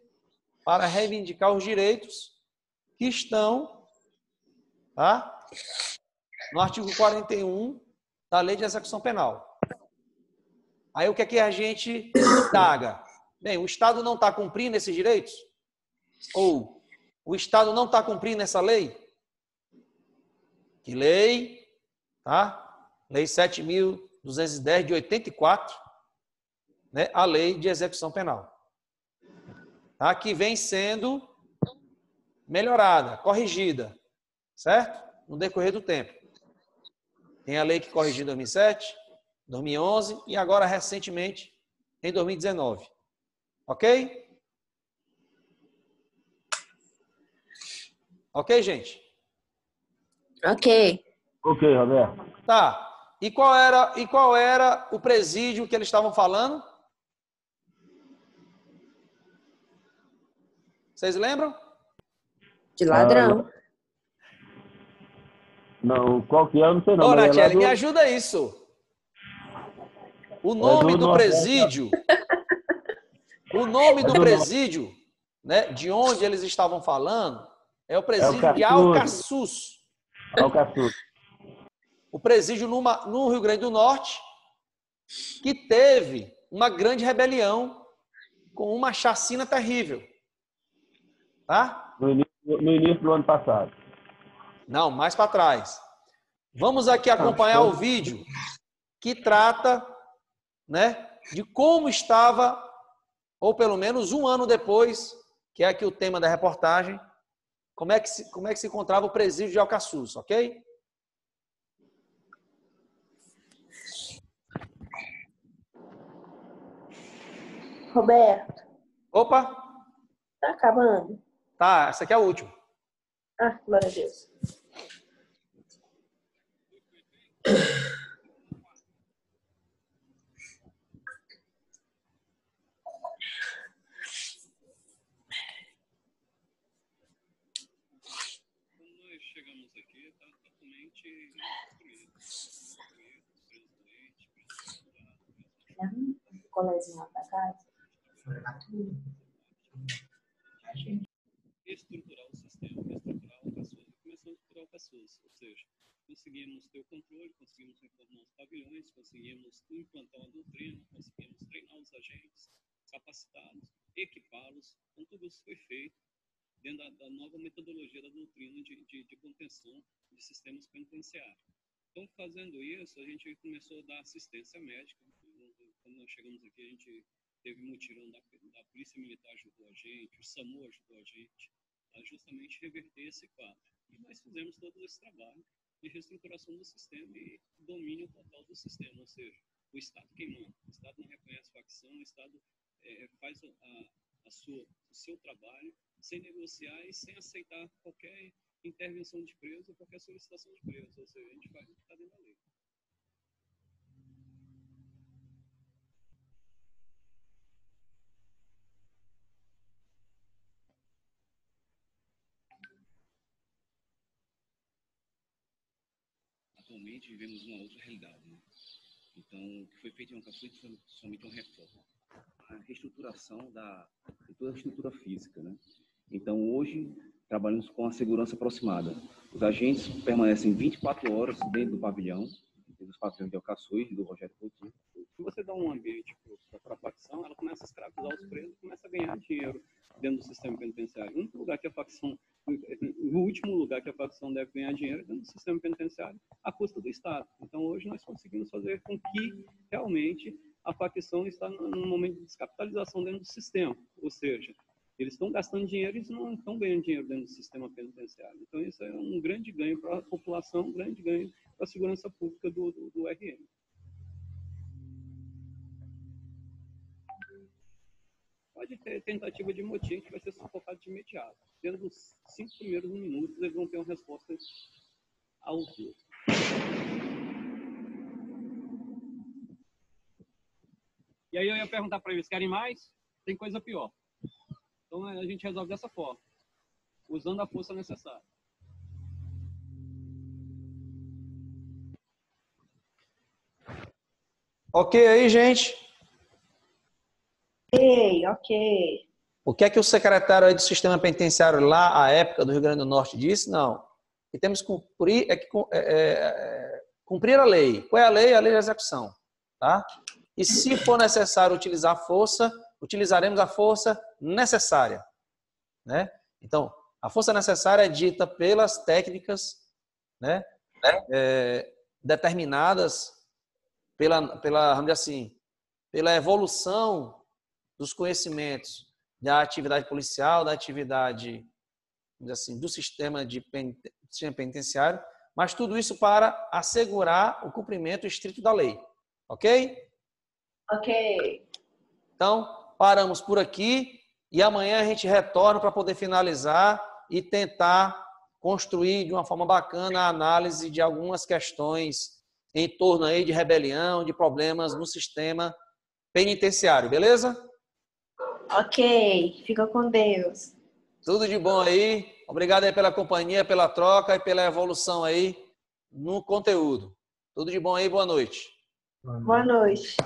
para reivindicar os direitos que estão, tá, no artigo 41 da Lei de Execução Penal. Aí o que é que a gente indaga? Bem, o Estado não está cumprindo esses direitos? Ou o Estado não está cumprindo essa lei? Que lei? Tá? Lei 7.210 de 84, né? A Lei de Execução Penal. Tá? Que vem sendo melhorada, corrigida, certo? No decorrer do tempo. Tem a lei que corrigiu em 2007, 2011 e agora recentemente em 2019. Ok? Ok, gente? Ok. Ok, Roberto. Tá. E qual era o presídio que eles estavam falando? Vocês lembram? De ladrão. Não, qual que é? Eu não sei não. Ô, mas é lá Natiele, do- me ajuda isso. O nome do presídio, o nome do presídio, né, de onde eles estavam falando, é o presídio de Alcaçuz. Alcaçuz. O presídio no Rio Grande do Norte, que teve uma grande rebelião com uma chacina terrível. Tá? No início do ano passado. Não, mais para trás. Vamos aqui acompanhar o vídeo que trata, né, de como estava, ou pelo menos um ano depois, que é aqui o tema da reportagem, como é que se encontrava o presídio de Alcaçuz, ok? Roberto, Opa, tá acabando? tá, essa aqui é a última. Ah, glória a Deus. Quando nós chegamos aqui, está totalmente Colezinho lá pra casa. estruturar o sistema, estruturar o pessoas. Começou a estruturar o pessoas, ou seja, conseguimos ter o controle, conseguimos reformar os pavilhões, conseguimos implantar uma doutrina, conseguimos treinar os agentes, capacitá-los, equipá-los. Então, tudo isso foi feito dentro da nova metodologia da doutrina de contenção de sistemas penitenciários. Então, fazendo isso, a gente começou a dar assistência médica. Quando nós chegamos aqui, a gente teve mutirão da Polícia Militar ajudou a gente, o SAMU ajudou a gente a justamente reverter esse quadro. E nós fizemos todo esse trabalho de reestruturação do sistema e domínio total do sistema, ou seja, o Estado queimando. O Estado não reconhece facção, o Estado faz o seu trabalho sem negociar e sem aceitar qualquer intervenção de preso, qualquer solicitação de preso, ou seja, a gente faz o que está dentro da lei. Atualmente vivemos uma outra realidade, né? Então, o que foi feito em Alcaçuz foi somente uma reforma. A reestruturação de toda a estrutura física, né? Então, hoje, trabalhamos com a segurança aproximada. Os agentes permanecem 24 horas dentro do pavilhão, dos pavilhões de Alcaçuz, do Rogério Coutinho. Se você dá um ambiente para a facção, ela começa a escravizar os presos, começa a ganhar dinheiro dentro do sistema penitenciário. O único lugar que a facção, no último lugar que a facção deve ganhar dinheiro é dentro do sistema penitenciário, à custa do Estado. Então, hoje, nós conseguimos fazer com que, realmente, a facção está num momento de descapitalização dentro do sistema. Ou seja, eles estão gastando dinheiro e eles não estão ganhando dinheiro dentro do sistema penitenciário. Então, isso é um grande ganho para a população, um grande ganho para a segurança pública do RM. Pode ter tentativa de motim que vai ser sufocado de imediato. Dentro dos 5 primeiros minutos, eles vão ter uma resposta à altura. E aí eu ia perguntar para eles, querem mais? Tem coisa pior. Então a gente resolve dessa forma, usando a força necessária. Ok aí, gente? Ok. O que é que o secretário aí do sistema penitenciário lá, à época do Rio Grande do Norte, disse? Não. E temos que cumprir a lei. Qual é a lei? A lei de execução. Tá? E se for necessário utilizar força, utilizaremos a força necessária. Né? Então, a força necessária é dita pelas técnicas, né, determinadas pela, vamos dizer assim, pela evolução dos conhecimentos da atividade policial, da atividade, vamos dizer assim, do sistema penitenciário, mas tudo isso para assegurar o cumprimento estrito da lei. Ok? Ok. Então, paramos por aqui e amanhã a gente retorna para poder finalizar e tentar construir de uma forma bacana a análise de algumas questões em torno aí de rebelião, de problemas no sistema penitenciário, beleza? Ok. Fica com Deus. Tudo de bom aí. Obrigado aí pela companhia, pela troca e pela evolução aí no conteúdo. Tudo de bom aí, boa noite. Boa noite.